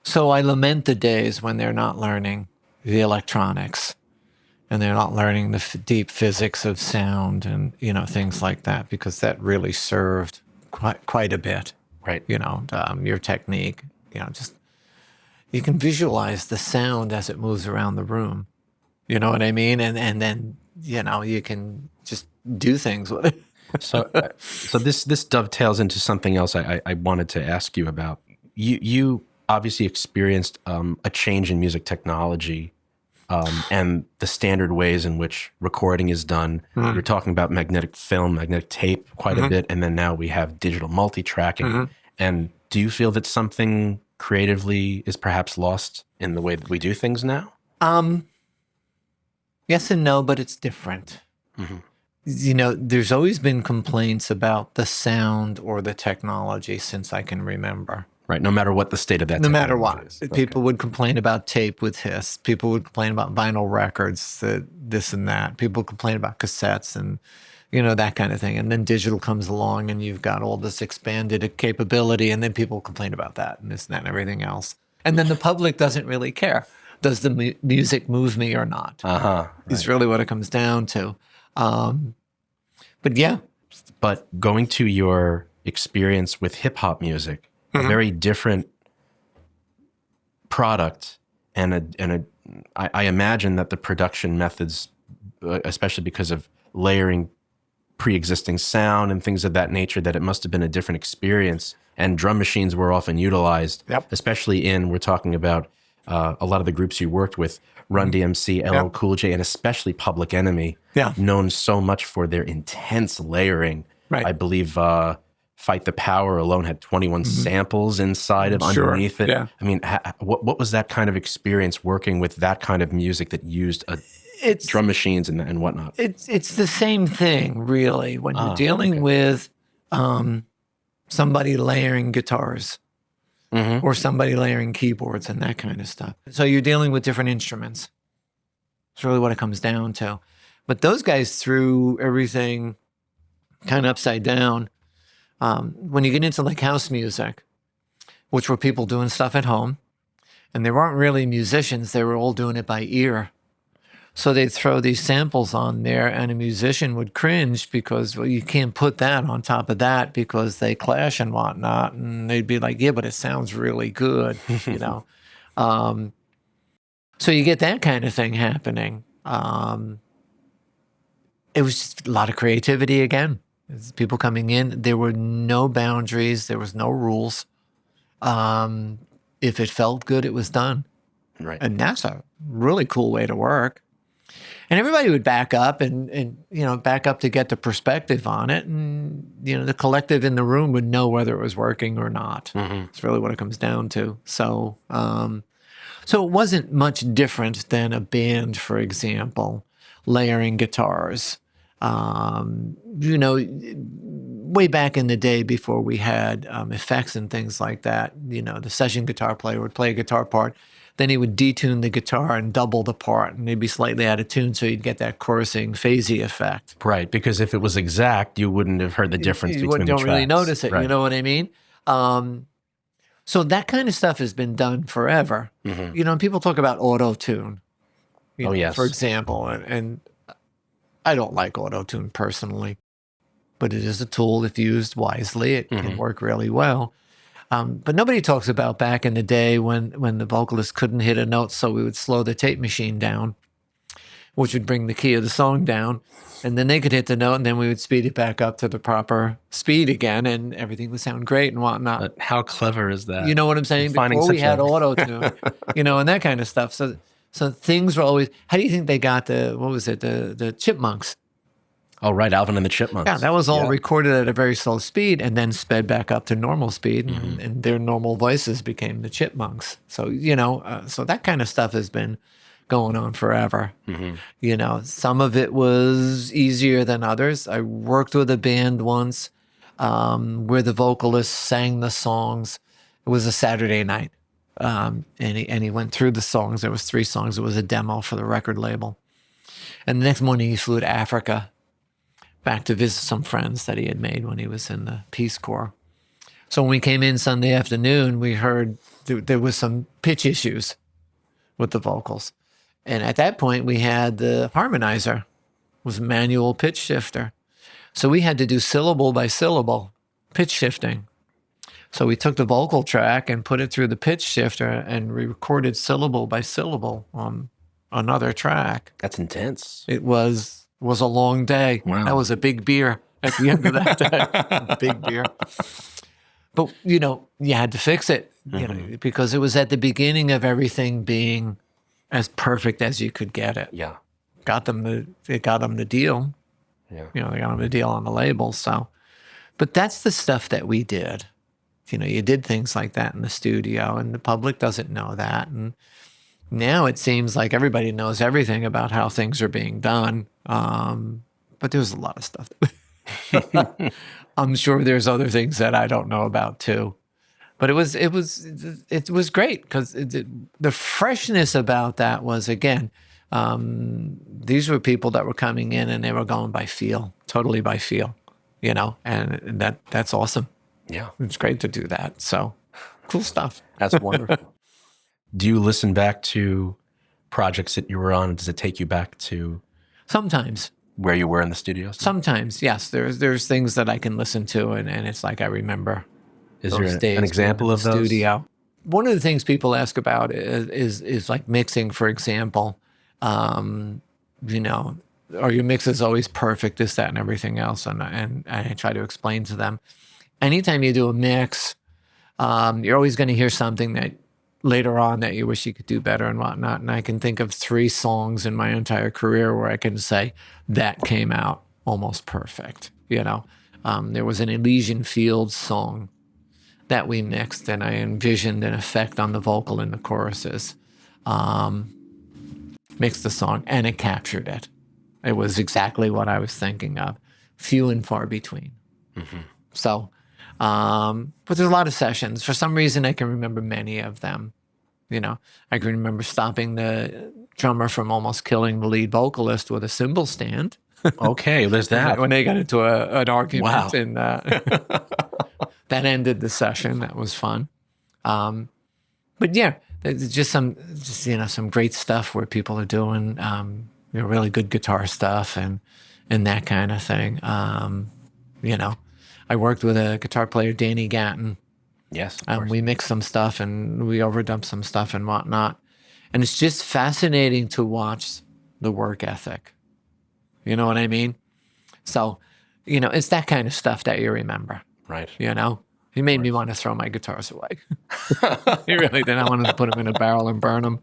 So I lament the days when they're not learning the electronics and they're not learning the deep physics of sound and, things like that, because that really served quite a bit. Right. Your technique, just... You can visualize the sound as it moves around the room. You know what I mean? And then, you can just do things with it. So this dovetails into something else I wanted to ask you about. You obviously experienced a change in music technology and the standard ways in which recording is done. You're talking about magnetic film, magnetic tape quite a bit, and then now we have digital multi-tracking. And do you feel that something creatively is perhaps lost in the way that we do things now? Yes and no, but it's different. There's always been complaints about the sound or the technology since I can remember. Right, no matter what the state of that technology. No matter what. Is. People would complain about tape with hiss. People would complain about vinyl records, this and that. People complain about cassettes and that kind of thing. And then digital comes along and you've got all this expanded capability, and then people complain about that and this and that and everything else. And then the public doesn't really care. Does the music move me or not? Right. It's really what it comes down to. But yeah. But going to your experience with hip hop music, a very different product, and I imagine that the production methods, especially because of layering pre-existing sound and things of that nature, that it must have been a different experience. And drum machines were often utilized, especially we're talking about a lot of the groups you worked with, Run DMC, LL Cool J, and especially Public Enemy, known so much for their intense layering. Right. I believe Fight the Power alone had 21 samples inside of underneath it. Yeah. I mean, what was that kind of experience working with that kind of music that used drum machines and whatnot? It's the same thing, really, when you're dealing with somebody layering guitars or somebody layering keyboards and that kind of stuff. So you're dealing with different instruments. It's really what it comes down to. But those guys threw everything kind of upside down. When you get into like house music, which were people doing stuff at home, and they weren't really musicians, they were all doing it by ear. So they'd throw these samples on there, and a musician would cringe because, well, you can't put that on top of that because they clash and whatnot. And they'd be like, yeah, but it sounds really good, So you get that kind of thing happening. It was just a lot of creativity again. People coming in. There were no boundaries. There was no rules. If it felt good, it was done. Right. And that's a really cool way to work. And everybody would back up and back up to get the perspective on it. And, the collective in the room would know whether it was working or not. It's really what it comes down to. So, so it wasn't much different than a band, for example, layering guitars. Way back in the day before we had effects and things like that, the session guitar player would play a guitar part. Then he would detune the guitar and double the part, and they'd be slightly out of tune, so you'd get that chorusing, phasey effect. Right, because if it was exact, you wouldn't have heard the difference between the tracks. You don't really notice it, right. You know what I mean? So that kind of stuff has been done forever. And people talk about auto-tune, yes. for example, and I don't like auto-tune personally. but it is a tool. If used wisely, it can work really well. But nobody talks about back in the day when the vocalist couldn't hit a note, so we would slow the tape machine down, which would bring the key of the song down. And then they could hit the note, and then we would speed it back up to the proper speed again, and everything would sound great and whatnot. But how clever is that? You know what I'm saying? Before we had auto-tune, and that kind of stuff. So things were always, how do you think they got the Chipmunks? Oh, right, Alvin and the Chipmunks. Yeah, that was all recorded at a very slow speed and then sped back up to normal speed, and their normal voices became the Chipmunks. So, so that kind of stuff has been going on forever. Some of it was easier than others. I worked with a band once where the vocalist sang the songs. It was a Saturday night, and he went through the songs. There was 3 songs. It was a demo for the record label. And the next morning he flew to Africa, back to visit some friends that he had made when he was in the Peace Corps. So when we came in Sunday afternoon, we heard there was some pitch issues with the vocals. And at that point, we had the harmonizer. It was a manual pitch shifter. So we had to do syllable by syllable pitch shifting. So we took the vocal track and put it through the pitch shifter and recorded syllable by syllable on another track. That's intense. It was a long day. Wow. That was a big beer at the end of that day. Big beer. But, you had to fix it, because it was at the beginning of everything being as perfect as you could get it. Yeah. It got them the deal. Yeah. They got them the deal on the label. So, but that's the stuff that we did. You did things like that in the studio, and the public doesn't know that. And now it seems like everybody knows everything about how things are being done. But there's a lot of stuff. I'm sure there's other things that I don't know about too. But it was great because the freshness about that was, again, these were people that were coming in and they were going by feel, totally by feel, and that's awesome. Yeah. It's great to do that. So cool stuff. That's wonderful. Do you listen back to projects that you were on? Does it take you back to sometimes where you were in the studio? Sometimes, yes. There's things that I can listen to and it's like I remember. Is there an example of those? Studio. One of the things people ask about is like mixing, for example. Are your mixes always perfect, this, that, and everything else? And I try to explain to them. Anytime you do a mix, you're always going to hear something that later on that you wish you could do better and whatnot. And I can think of 3 songs in my entire career where I can say that came out almost perfect. There was an Elysian Fields song that we mixed, and I envisioned an effect on the vocal in the choruses. Mixed the song, and it captured it. It was exactly what I was thinking of. Few and far between. So, but there's a lot of sessions. For some reason, I can remember many of them. I can remember stopping the drummer from almost killing the lead vocalist with a cymbal stand. Okay, there's that. When they got into an argument. Wow. And that ended the session. That was fun. But yeah, there's just some great stuff where people are doing really good guitar stuff and that kind of thing. I worked with a guitar player, Danny Gatton. Yes. We mixed some stuff and we overdubbed some stuff and whatnot. And it's just fascinating to watch the work ethic. You know what I mean? So, it's that kind of stuff that you remember. Right. He made me want to throw my guitars away. He really did. I wanted to put them in a barrel and burn them.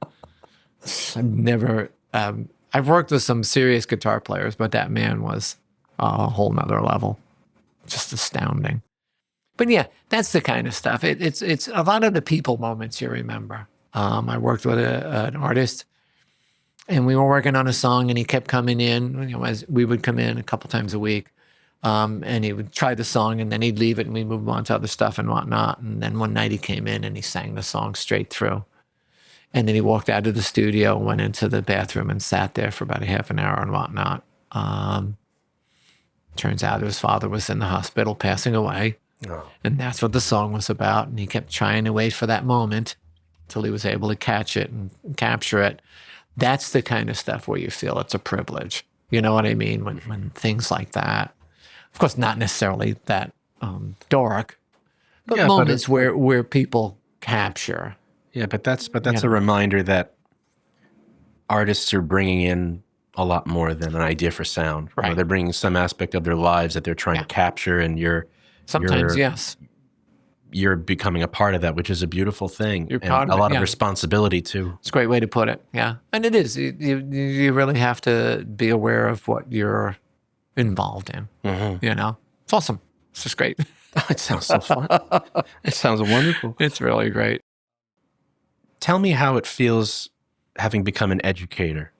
I've worked with some serious guitar players, but that man was a whole nother level. Just astounding. But yeah, that's the kind of stuff. It's a lot of the people moments you remember. I worked with an artist, and we were working on a song, and he kept coming in. As we would come in a couple times a week, and he would try the song, and then he'd leave it, and we'd move on to other stuff and whatnot. And then one night he came in, and he sang the song straight through. And then he walked out of the studio and went into the bathroom and sat there for about a half an hour and whatnot. Turns out his father was in the hospital passing away. Oh. And that's what the song was about. And he kept trying to wait for that moment until he was able to catch it and capture it. That's the kind of stuff where you feel it's a privilege. You know what I mean? When things like that. Of course, not necessarily that dark, but Yeah, but moments where people capture. Yeah, but that's a reminder that artists are bringing in a lot more than an idea for sound. Right. They're bringing some aspect of their lives that they're trying to capture, and Sometimes, yes. You're becoming a part of that, which is a beautiful thing. You're and part of a lot it, of responsibility too. It's a great way to put it. Yeah. And it is. You really have to be aware of what you're involved in. It's awesome. It's just great. It sounds so fun. It sounds wonderful. It's really great. Tell me how it feels having become an educator.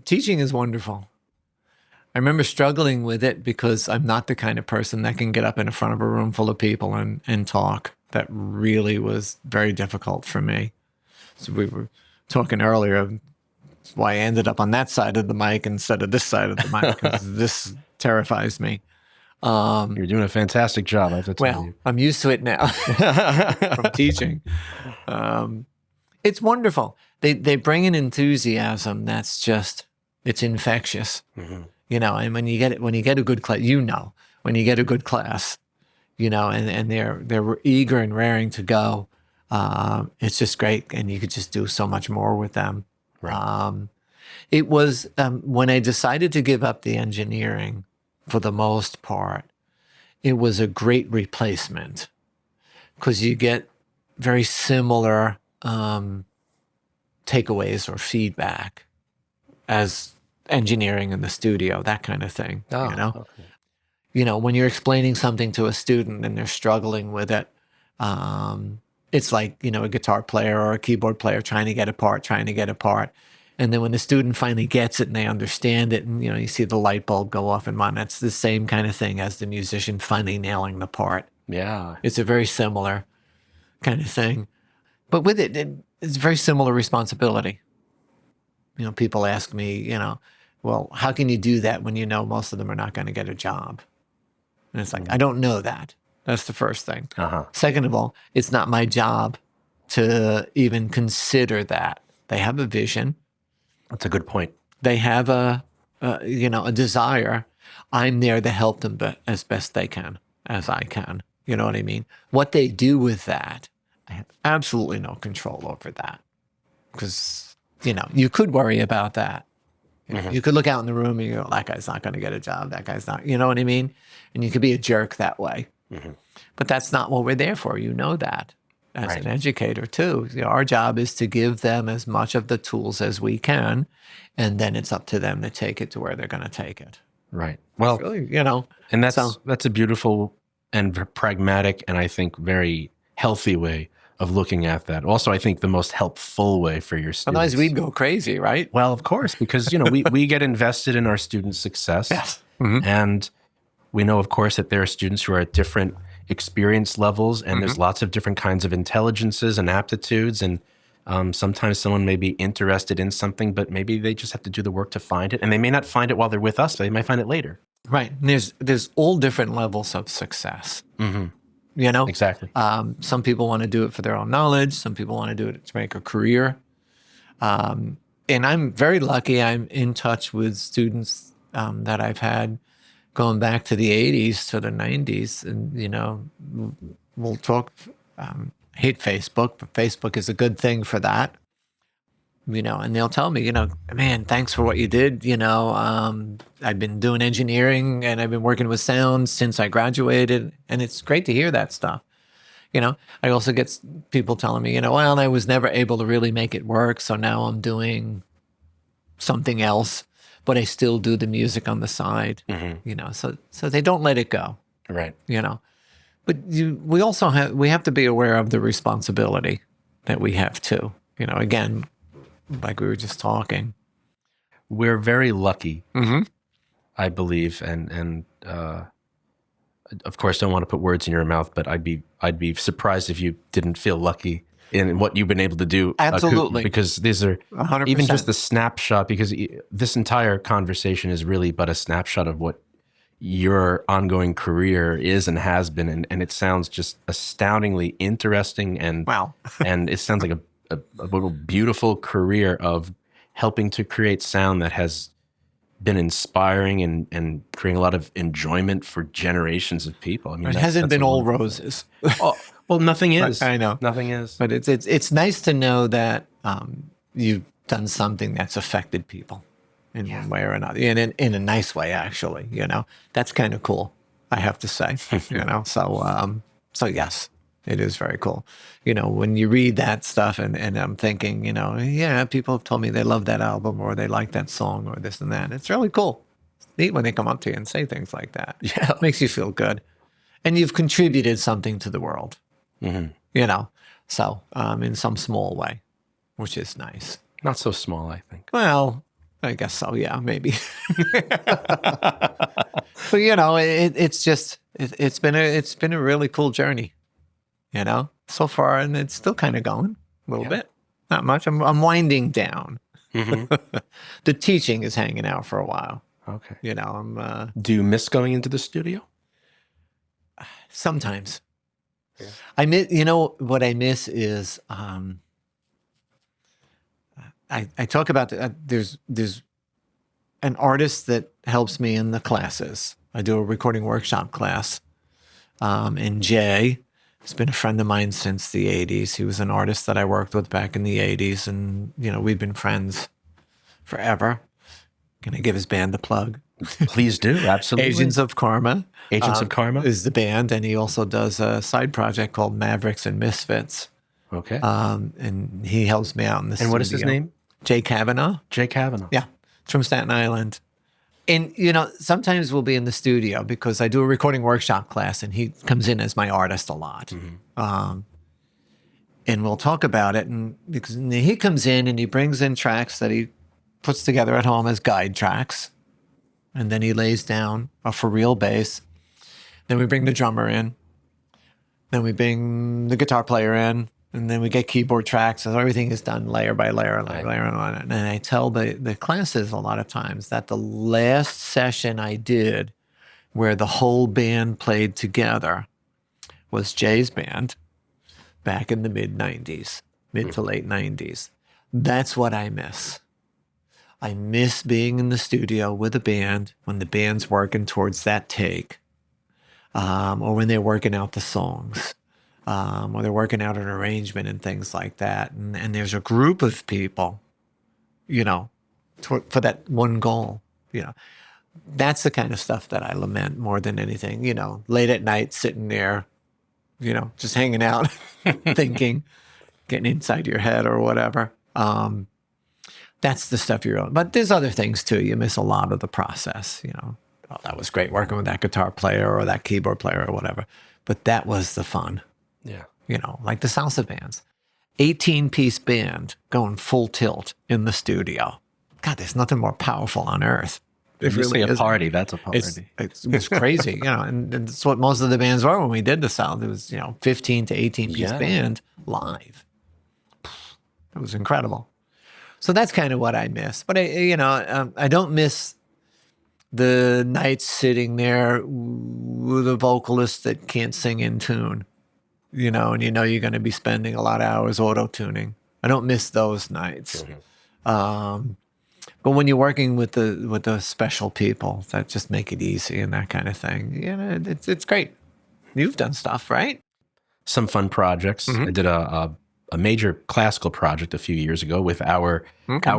Teaching is wonderful. I remember struggling with it because I'm not the kind of person that can get up in front of a room full of people and talk. That really was very difficult for me. So we were talking earlier, why I ended up on that side of the mic instead of this side of the mic, because this terrifies me. You're doing a fantastic job, I have to tell you. I'm used to it now from teaching. It's wonderful. They bring an enthusiasm that's just, it's infectious. And when you get a good class, when you get a good class, and they're eager and raring to go, it's just great, and you could just do so much more with them. Right. It was when I decided to give up the engineering, for the most part, it was a great replacement because you get very similar takeaways or feedback as engineering in the studio, that kind of thing. Okay. When you're explaining something to a student and they're struggling with it, it's like, a guitar player or a keyboard player trying to get a part. And then when the student finally gets it and they understand it, and you see the light bulb go off in mine, that's the same kind of thing as the musician finally nailing the part. Yeah. It's a very similar kind of thing. But with it, it's very similar responsibility. People ask me, well, how can you do that when most of them are not going to get a job? And it's like, I don't know that. That's the first thing. Second of all, it's not my job to even consider that. They have a vision. That's a good point. They have a desire. I'm there to help them as best they can, as I can. You know what I mean? What they do with that, I have absolutely no control over that. Because, you could worry about that. You could look out in the room and you go, that guy's not going to get a job. That guy's not, you know what I mean? And you could be a jerk that way. But that's not what we're there for. You know that. As an educator too. Our job is to give them as much of the tools as we can, and then it's up to them to take it to where they're going to take it. Right. Well, really, and that's a beautiful and pragmatic and I think very healthy way of looking at that. Also, I think the most helpful way for your students. Otherwise, we'd go crazy, right? Well, of course, because we get invested in our students' success, yes. And we know, of course, that there are students who are at different experience levels, and there's lots of different kinds of intelligences and aptitudes, and sometimes someone may be interested in something, but maybe they just have to do the work to find it, and they may not find it while they're with us, but they might find it later. Right. And there's all different levels of success. Exactly. Some people want to do it for their own knowledge. Some people want to do it to make a career. And I'm very lucky. I'm in touch with students that I've had going back to the 80s to the 90s. And, we'll talk, hate Facebook, but Facebook is a good thing for that. And they'll tell me, man, thanks for what you did. I've been doing engineering and I've been working with sound since I graduated. And it's great to hear that stuff. I also get people telling me, well, I was never able to really make it work. So now I'm doing something else, but I still do the music on the side, so they don't let it go. Right. But we also have to be aware of the responsibility that we have too. Again, like we were just talking. We're very lucky, I believe, and of course, don't want to put words in your mouth, but I'd be surprised if you didn't feel lucky in what you've been able to do. Absolutely. Because these are 100%. Even just the snapshot, because this entire conversation is really but a snapshot of what your ongoing career is and has been, and it sounds just astoundingly interesting, and wow. And it sounds like a beautiful career of helping to create sound that has been inspiring and creating a lot of enjoyment for generations of people. I mean, It hasn't been a all wonderful roses. Oh, well, nothing is. I know. Nothing is. But it's nice to know that you've done something that's affected people in one way or another, and in a nice way, actually. That's kind of cool, I have to say. So yes, it is very cool. When you read that stuff, and I'm thinking, yeah, people have told me they love that album or they like that song or this and that. It's really cool. It's neat when they come up to you and say things like that. Yeah, it makes you feel good, and you've contributed something to the world. So in some small way, which is nice. not so small, I think. Well, I guess so. Yeah, maybe. But it's been a really cool journey, so far, and it's still kind of going a little bit. Not much. I'm winding down. The teaching is hanging out for a while. Okay. Do you miss going into the studio? Sometimes. Yeah. I miss. What I miss is. I talk about there's an artist that helps me in the classes. I do a recording workshop class, and Jay has been a friend of mine since the 80s. He was an artist that I worked with back in the 80s, and we've been friends forever. Can I give his band a plug? Please do, absolutely. Agents of Karma. Agents of Karma is the band, and he also does a side project called Mavericks and Misfits. Okay. And he helps me out in the studio. And what is his name? Jay Kavanaugh. Jay Kavanaugh. Yeah. It's from Staten Island. And, sometimes we'll be in the studio because I do a recording workshop class and he comes in as my artist a lot. And we'll talk about it. And because he comes in and he brings in tracks that he puts together at home as guide tracks. And then he lays down a for real bass. Then we bring the drummer in. Then we bring the guitar player in. And then we get keyboard tracks, and everything is done layer by layer, layer on it. And I tell the classes a lot of times that the last session I did where the whole band played together was Jay's band back in the mid-'90s, mid to late 90s. That's what I miss. I miss being in the studio with a band when the band's working towards that take, or when they're working out the songs. Or they're working out an arrangement and things like that. And there's a group of people, for that one goal, That's the kind of stuff that I lament more than anything, late at night, sitting there, just hanging out, thinking, getting inside your head or whatever. That's the stuff you're on. But there's other things too. You miss a lot of the process, Oh, that was great working with that guitar player or that keyboard player or whatever. But that was the fun. Yeah. Like the salsa bands. 18-piece band going full tilt in the studio. God, there's nothing more powerful on earth. If you say a party, that's a party. It's crazy, and it's what most of the bands were when we did the Salsa. It was, 15 to 18-piece band live. It was incredible. So that's kind of what I miss. But I don't miss the nights sitting there with a vocalist that can't sing in tune. And you're going to be spending a lot of hours auto-tuning. I don't miss those nights. But when you're working with the special people that just make it easy and that kind of thing, it's great. You've done stuff, right? Some fun projects. I did a major classical project a few years ago with our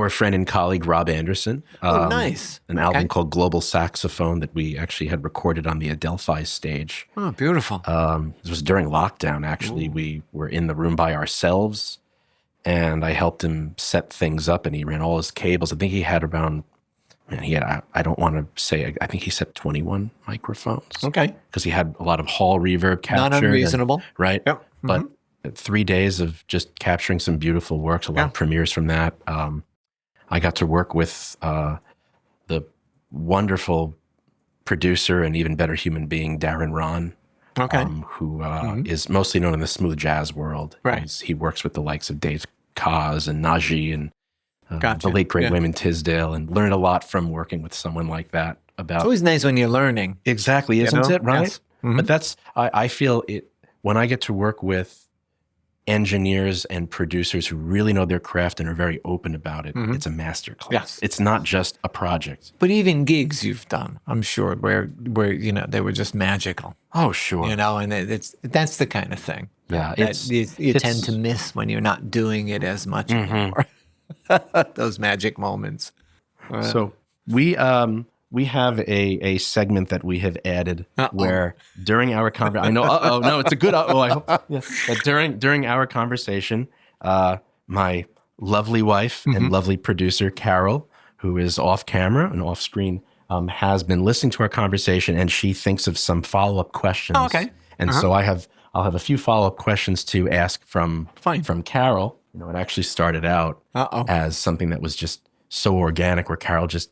friend and colleague Rob Anderson. Nice. An album called Global Saxophone that we actually had recorded on the Adelphi stage. Oh, beautiful. This was during lockdown, actually. Ooh. We were in the room by ourselves, and I helped him set things up, and he ran all his cables. I think he had around, I don't want to say, I think he set 21 microphones. Okay. Because he had a lot of hall reverb capture. Not unreasonable. Right? Yep. But 3 days of just capturing some beautiful works, a lot of premieres from that. I got to work with the wonderful producer and even better human being, Darren Ron, who is mostly known in the smooth jazz world. Right. He works with the likes of Dave Koz and Najee and the late, great Wayman Tisdale, and learned a lot from working with someone like that. It's always nice when you're learning. Exactly, isn't it? Right? Yes. But I feel it when I get to work with engineers and producers who really know their craft and are very open about it, it's a masterclass. Yes. It's not just a project. But even gigs you've done, I'm sure, where they were just magical. Oh, sure. And that's the kind of thing. Yeah, that you tend to miss when you're not doing it as much anymore. Those magic moments. So we have a segment that we have added where during our conversation, I know, no, it's a good, I hope, that during our conversation, my lovely wife and lovely producer, Carol, who is off camera and off screen, has been listening to our conversation, and she thinks of some follow-up questions. Oh, okay. And so I'll have a few follow-up questions to ask from Carol. It actually started out as something that was just so organic, where Carol just,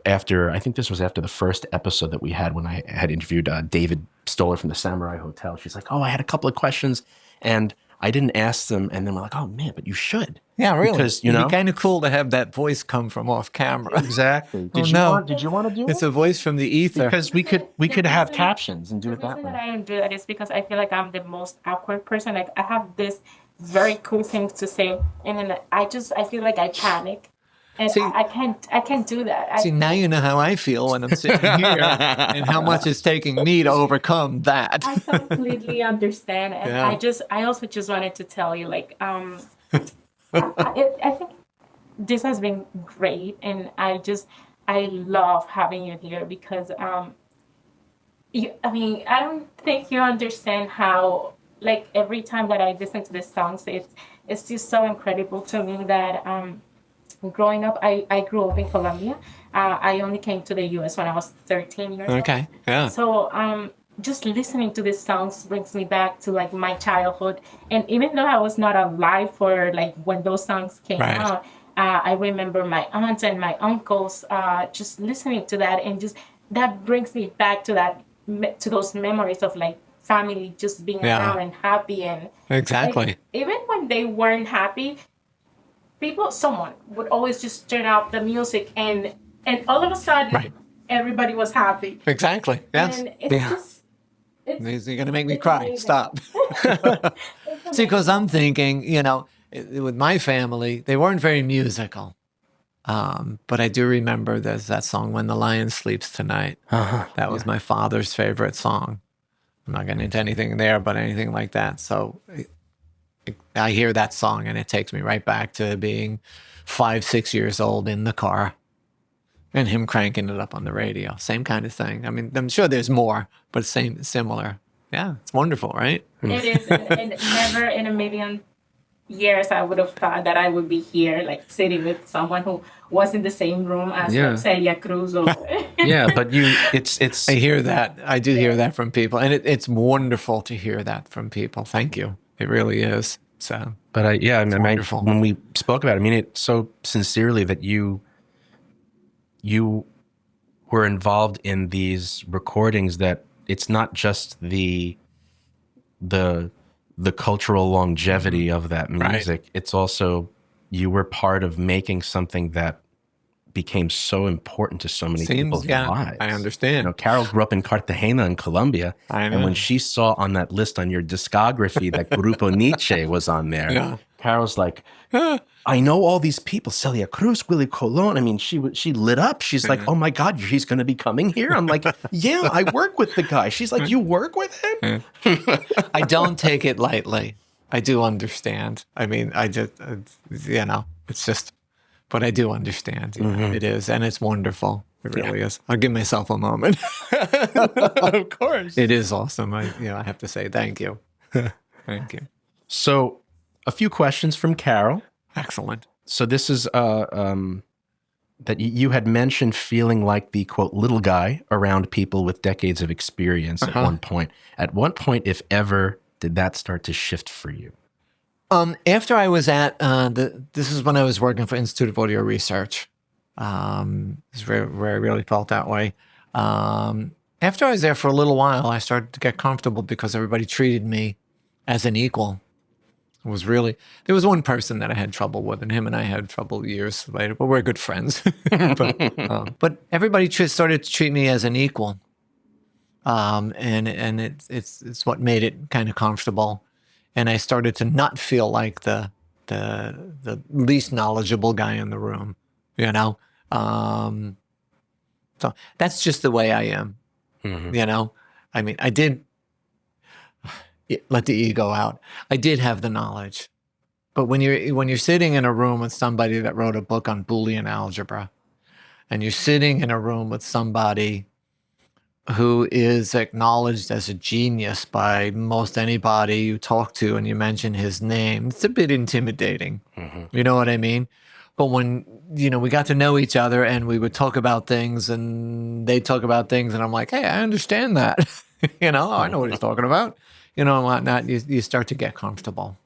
I think this was after the first episode that we had when I had interviewed David Stoller from the Samurai Hotel. She's like, I had a couple of questions and I didn't ask them. And then we're like, oh man, but you should. Yeah, really. Because, It'd be kind of cool to have that voice come from off camera. Exactly. Did you want to do it? It's a voice from the ether. Because we could have captions and do it that way. The reason that I don't do that is because I feel like I'm the most awkward person. Like, I have this very cool things to say, and then I feel like I panic. And I can't do that. See, now you know how I feel when I'm sitting here and how much it's taking me to overcome that. I completely understand. And I also just wanted to tell you, like, I think this has been great. And I love having you here because, I don't think you understand how, like, every time that I listen to the songs, it's just so incredible to me that, growing up, I grew up in Colombia. I only came to the U.S. when I was 13 years old. Okay, yeah. So just listening to these songs brings me back to, like, my childhood. And even though I was not alive for, like, when those songs came out, I remember my aunts and my uncles just listening to that, and just that brings me back to those memories of, like, family just being around and happy. And exactly. Like, even when they weren't happy, someone would always just turn out the music, and all of a sudden, everybody was happy. Exactly. Yes. And it's you're going to make me cry. Amazing. Stop. See, because I'm thinking, with my family, they weren't very musical. But I do remember there's that song, When the Lion Sleeps Tonight. That was my father's favorite song. I'm not getting into anything there, but anything like that. So I hear that song and it takes me right back to being 5, 6 years old in the car and him cranking it up on the radio. Same kind of thing. I mean, I'm sure there's more, but similar. Yeah, it's wonderful, right? It is. And never in a million years I would have thought that I would be here, like, sitting with someone who was in the same room as Celia Cruz. Or but it's. I hear that. I do hear that from people, and it's wonderful to hear that from people. Thank you. It really is. So, but wonderful. When we spoke about it, I mean it so sincerely that you were involved in these recordings, that it's not just the cultural longevity of that music. Right. It's also, you were part of making something that became so important to so many people's lives. I understand. Carol grew up in Cartagena in Colombia. I know. And when she saw on that list on your discography that Grupo Nietzsche was on there, Carol's like, I know all these people, Celia Cruz, Willie Colon. I mean, she lit up. She's like, oh my God, he's going to be coming here? I'm like, yeah, I work with the guy. She's like, you work with him? I don't take it lightly. I do understand. I mean, it's just, but I do understand. It is, and it's wonderful. It really is. I'll give myself a moment. Of course. It is awesome. I have to say thank you. Thank you. So, a few questions from Carol. Excellent. So this is that you had mentioned feeling like the, quote, little guy around people with decades of experience at one point. At what point, if ever, did that start to shift for you? After I was at, this is when I was working for Institute of Audio Research. This is where I really felt that way. After I was there for a little while, I started to get comfortable because everybody treated me as an equal. There was one person that I had trouble with, and him and I had trouble years later, but we're good friends. But everybody started to treat me as an equal. And it's what made it kind of comfortable. and I started to not feel like the least knowledgeable guy in the room, you know. So that's just the way I am, you know. I mean, I did let the ego out. I did have the knowledge, but when you're sitting in a room with somebody that wrote a book on Boolean algebra, and you're sitting in a room with somebody who is acknowledged as a genius by most anybody you talk to and you mention his name, it's a bit intimidating. You know what I mean? But when, you know, we got to know each other and we would talk about things and they talk about things and I'm like, hey, I understand that. You know, I know what he's talking about. You know, and whatnot, you start to get comfortable.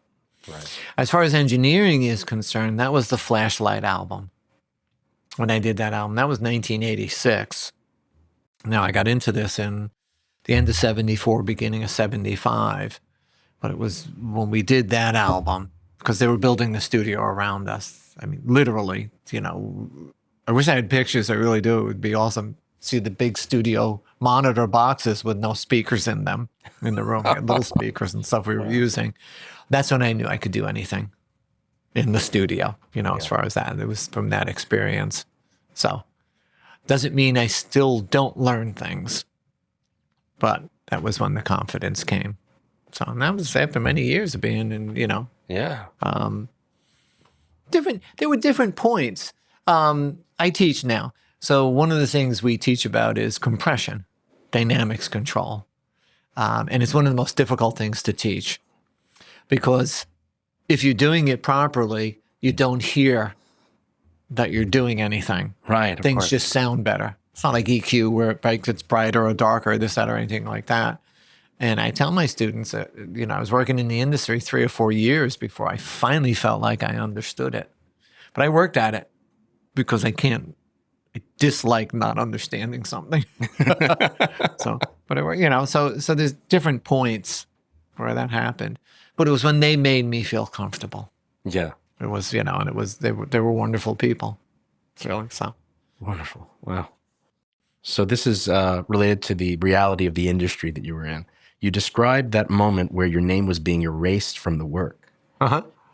Right. As far as engineering is concerned, that was the Flashlight album. When I did that album, that was 1986. Now, I got into this in the end of 74, beginning of 75. But it was when we did that album, because they were building the studio around us. I mean, literally, you know, I wish I had pictures. I really do. It would be awesome. See the big studio monitor boxes with no speakers in them in the room. We had little speakers and stuff we were using. That's when I knew I could do anything in the studio, you know, as far as that. It was from that experience. So doesn't mean I still don't learn things, but that was when the confidence came. So and that was after many years of being in, you know. Yeah. There were different points. I teach now. So one of the things we teach about is compression, dynamics control. And it's one of the most difficult things to teach because if you're doing it properly, you don't hear that you're doing anything. Right. Things just sound better. It's not like EQ where it makes it brighter or darker or this, that, or anything like that. And I tell my students that, you know, I was working in the industry 3 or 4 years before I finally felt like I understood it. But I worked at it because I dislike not understanding something. So, but you know, so there's different points where that happened. But it was when they made me feel comfortable. Yeah. It was, you know, and it was they were wonderful people. It's really so wonderful. Wow. So this is related to the reality of the industry that you were in. You described that moment where your name was being erased from the work.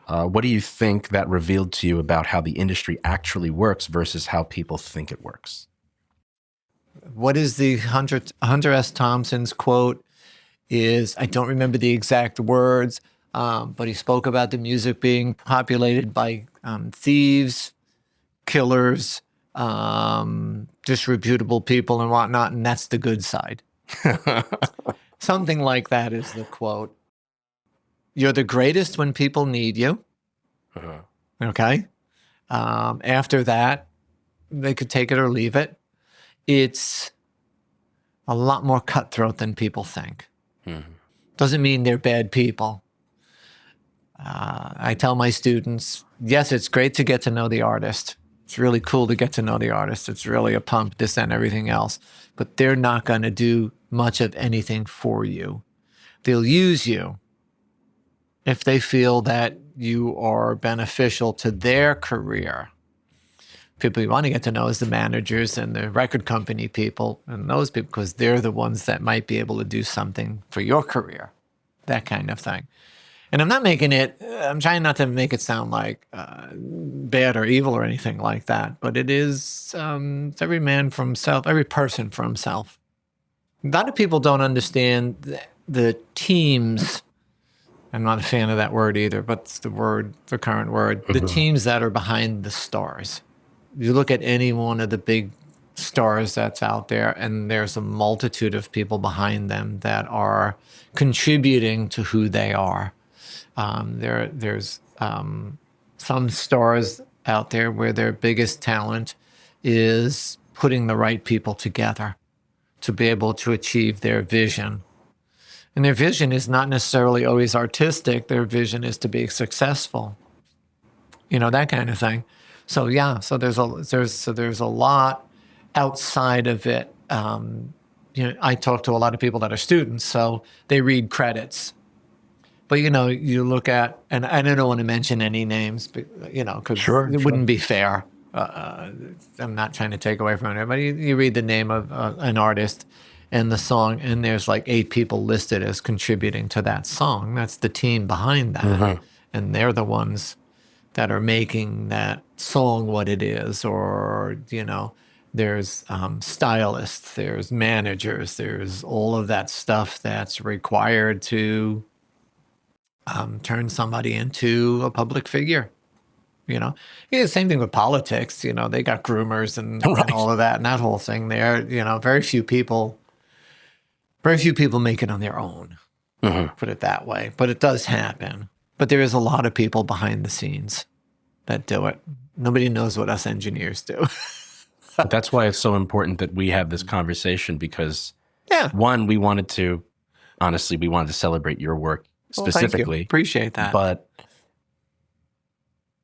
What do you think that revealed to you about how the industry actually works versus how people think it works? What is the Hunter S. Thompson's quote is, I don't remember the exact words, but he spoke about the music being populated by thieves, killers, disreputable people and whatnot, and that's the good side. Something like that is the quote. You're the greatest when people need you. Okay? After that, they could take it or leave it. It's a lot more cutthroat than people think. Doesn't mean they're bad people. I tell my students, yes, it's great to get to know the artist. It's really cool to get to know the artist. It's really a pump, this and everything else. But they're not going to do much of anything for you. They'll use you if they feel that you are beneficial to their career. People you want to get to know is the managers and the record company people and those people, because they're the ones that might be able to do something for your career, that kind of thing. And I'm trying not to make it sound like bad or evil or anything like that, but it is, it's every man for himself, every person for himself. A lot of people don't understand the teams. I'm not a fan of that word either, but it's the current word, the teams that are behind the stars. You look at any one of the big stars that's out there, and there's a multitude of people behind them that are contributing to who they are. There's some stars out there where their biggest talent is putting the right people together to be able to achieve their vision. And their vision is not necessarily always artistic. Their vision is to be successful. You know, that kind of thing. So yeah, so there's a lot outside of it. You know, I talk to a lot of people that are students, so they read credits. But, you know, you look at, and I don't want to mention any names, but, you know, because it wouldn't be fair. I'm not trying to take away from anybody. You read the name of an artist, and the song, and there's like 8 people listed as contributing to that song. That's the team behind that. And they're the ones that are making that song what it is. Or, there's stylists, there's managers, there's all of that stuff that's required to turn somebody into a public figure. Same thing with politics. They got groomers and all of that, and that whole thing there. Very few people make it on their own. Put it that way. But it does happen. But there is a lot of people behind the scenes that do it. Nobody knows what us engineers do. But that's why it's so important that we have this conversation, because one, we wanted to celebrate your work specifically. Thank you. Appreciate that. But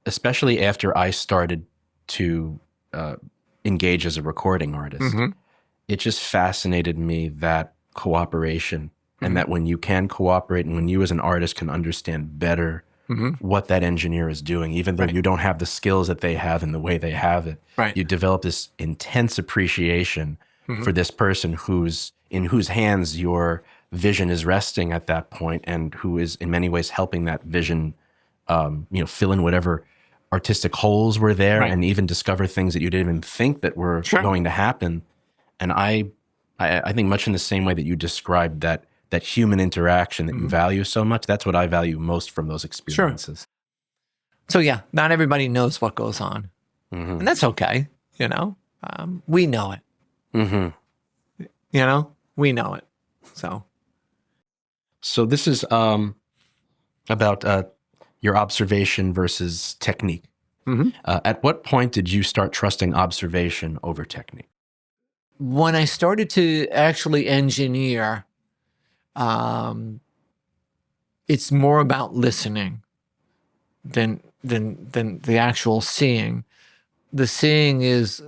especially after I started to engage as a recording artist, it just fascinated me that cooperation, and that when you can cooperate and when you as an artist can understand better what that engineer is doing, even though you don't have the skills that they have and the way they have it, you develop this intense appreciation for this person in whose hands your vision is resting at that point, and who is in many ways helping that vision, fill in whatever artistic holes were there, and even discover things that you didn't even think that were going to happen. And I think much in the same way that you described that human interaction that you value so much, that's what I value most from those experiences. So not everybody knows what goes on, and that's okay. We know it. We know it. So this is about your observation versus technique. At what point did you start trusting observation over technique? When I started to actually engineer, it's more about listening than the actual seeing. The seeing is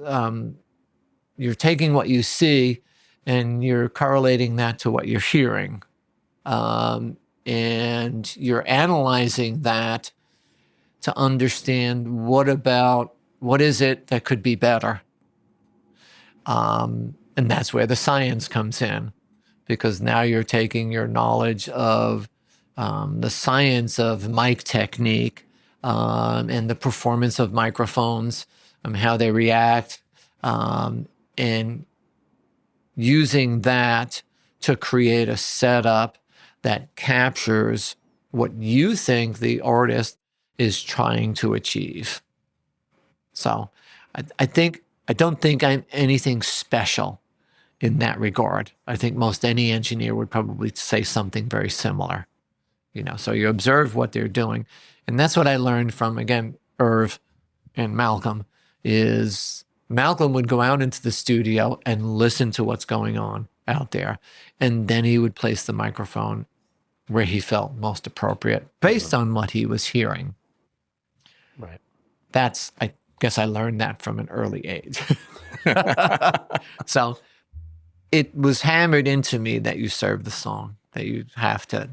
you're taking what you see and you're correlating that to what you're hearing. And you're analyzing that to understand what is it that could be better. And that's where the science comes in, because now you're taking your knowledge of the science of mic technique and the performance of microphones, how they react, and using that to create a setup that captures what you think the artist is trying to achieve. So I don't think I'm anything special in that regard. I think most any engineer would probably say something very similar. So you observe what they're doing. And that's what I learned from, again, Irv and Malcolm, is Malcolm would go out into the studio and listen to what's going on out there. And then he would place the microphone where he felt most appropriate based on what he was hearing. Right. I guess I learned that from an early age. So it was hammered into me that you serve the song, that you have to,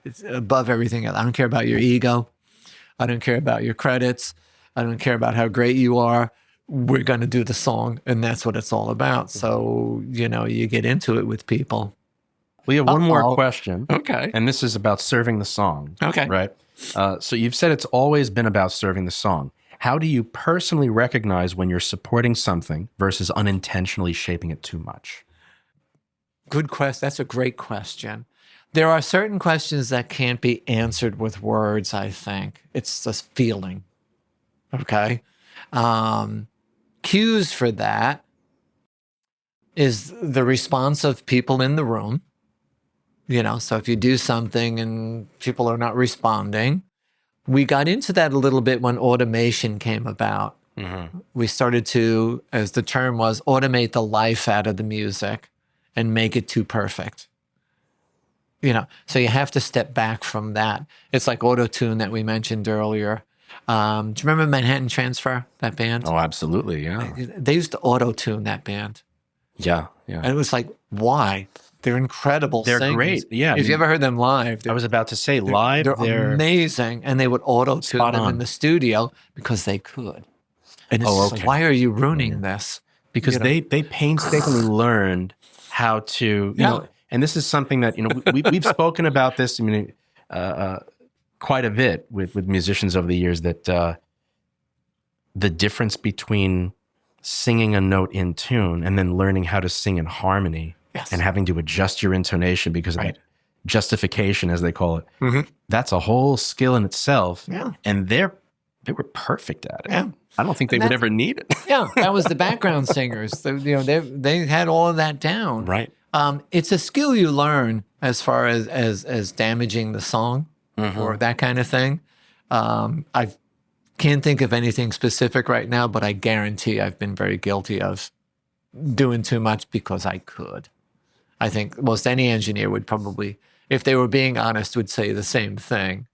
it's above everything else. I don't care about your ego. I don't care about your credits. I don't care about how great you are. We're going to do the song, and that's what it's all about. So, you get into it with people. We have one more question. Okay. And this is about serving the song. Okay. Right? So you've said it's always been about serving the song. How do you personally recognize when you're supporting something versus unintentionally shaping it too much? Good question. That's a great question. There are certain questions that can't be answered with words, I think. It's just feeling. Okay? Cues for that is the response of people in the room. So if you do something and people are not responding, we got into that a little bit when automation came about. We started to, as the term was, automate the life out of the music and make it too perfect. So you have to step back from that. It's like auto-tune that we mentioned earlier. Do you remember Manhattan Transfer, that band? Oh, absolutely, yeah. They used to auto-tune that band. Yeah. And it was like, why? They're incredible They're singers. great, yeah. If you ever heard them live, I was about to say, live, they're amazing. And they would auto-tune them in the studio because they could. And it's like, why are you ruining this? Because they painstakingly learned how to, you know, and this is something that, you know, we've spoken about this, I mean, quite a bit with musicians over the years, that the difference between singing a note in tune and then learning how to sing in harmony and having to adjust your intonation because of that justification, as they call it. That's a whole skill in itself. And they were perfect at it. I don't think they would ever need it. That was the background singers. You know, they had all of that down. Right. It's a skill you learn as far as damaging the song or that kind of thing. I can't think of anything specific right now, but I guarantee I've been very guilty of doing too much because I could. I think most any engineer would probably, if they were being honest, would say the same thing.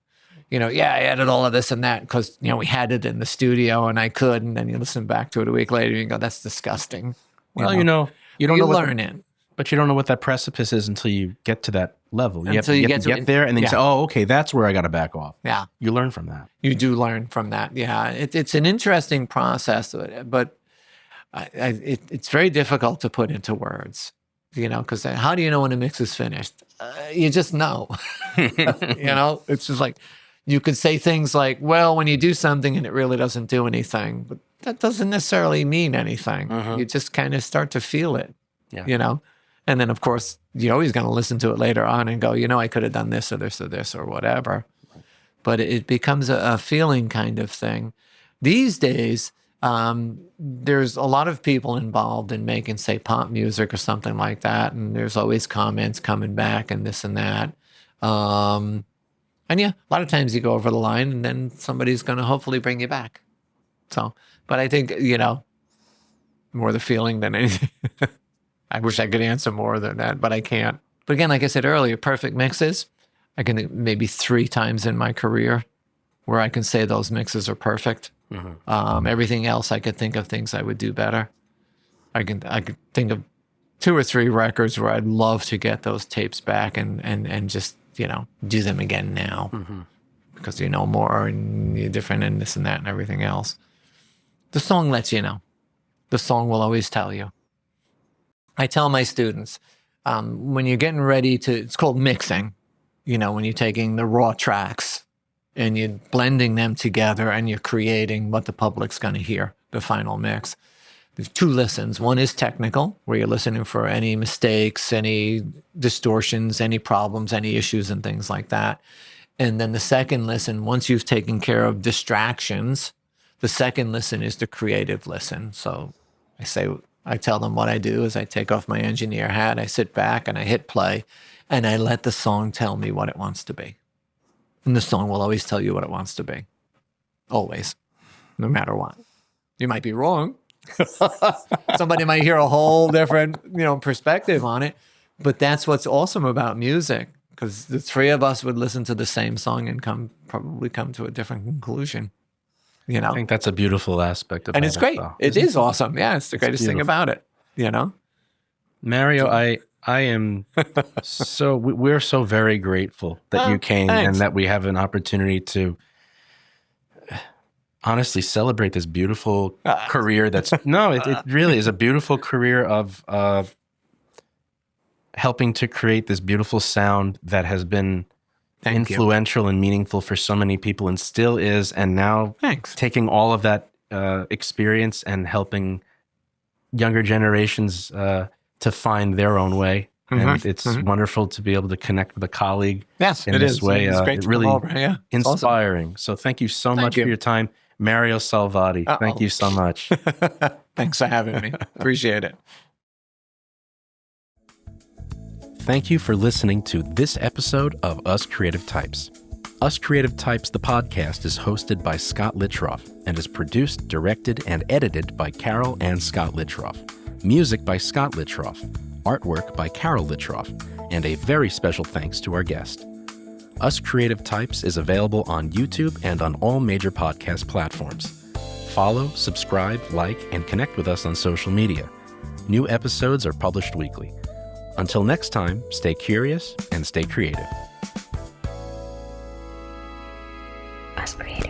You know, I added all of this and that because, you know, we had it in the studio and I could, and then you listen back to it a week later and you go, that's disgusting. Well, you know, you don't know what learn it. But you don't know what that precipice is until you get to that level. You Until have you to get there and then you say, oh, okay, that's where I got to back off. You learn from that. You do learn from that. It's an interesting process, but it's very difficult to put into words, you know, because how do you know when a mix is finished? You just know. You know, it's just like, you could say things like, well, when you do something and it really doesn't do anything, but that doesn't necessarily mean anything. You just kind of start to feel it, you know? And then, of course, you're always going to listen to it later on and go, you know, I could have done this or this or this or whatever. But it becomes a feeling kind of thing. These days, there's a lot of people involved in making, say, pop music or something like that. And there's always comments coming back and this and that. And a lot of times you go over the line and then somebody's going to hopefully bring you back. So, but I think, you know, more the feeling than anything. I wish I could answer more than that, but I can't. But again, like I said earlier, perfect mixes, I can maybe 3 times in my career where I can say those mixes are perfect. Everything else, I could think of things I would do better. I could think of 2 or 3 records where I'd love to get those tapes back and just, you know, do them again now because you know more and you're different and this and that and everything else. The song lets you know. The song will always tell you. I tell my students, when you're getting ready to, it's called mixing, you know, when you're taking the raw tracks and you're blending them together and you're creating what the public's going to hear, the final mix. There's 2 listens. One is technical, where you're listening for any mistakes, any distortions, any problems, any issues and things like that. And then the second listen, once you've taken care of distractions, the second listen is the creative listen. So I tell them what I do is I take off my engineer hat, I sit back and I hit play and I let the song tell me what it wants to be. And the song will always tell you what it wants to be. Always. No matter what. You might be wrong. Somebody might hear a whole different, you know, perspective on it. But that's what's awesome about music, because the 3 of us would listen to the same song and probably come to a different conclusion. You know, I think that's a beautiful aspect of it. And it's great. It is awesome. Yeah, it's the greatest thing about it. You know, Mario, I am we're so very grateful that you came and that we have an opportunity to honestly celebrate this beautiful career. It really is a beautiful career of helping to create this beautiful sound that has been influential and meaningful for so many people and still is. And now taking all of that experience and helping younger generations to find their own way. And it's wonderful to be able to connect with a colleague in this way. It's great, really inspiring. Awesome. So thank you so much for your time. Mario Salvati, thank you so much. Thanks for having me. Appreciate it. Thank you for listening to this episode of Us Creative Types. Us Creative Types, the podcast, is hosted by Scott Littroff and is produced, directed, and edited by Carol and Scott Littroff. Music by Scott Littroff. Artwork by Carol Littroff. And a very special thanks to our guest. Us Creative Types is available on YouTube and on all major podcast platforms. Follow, subscribe, like, and connect with us on social media. New episodes are published weekly. Until next time, stay curious and stay creative. Us Creative.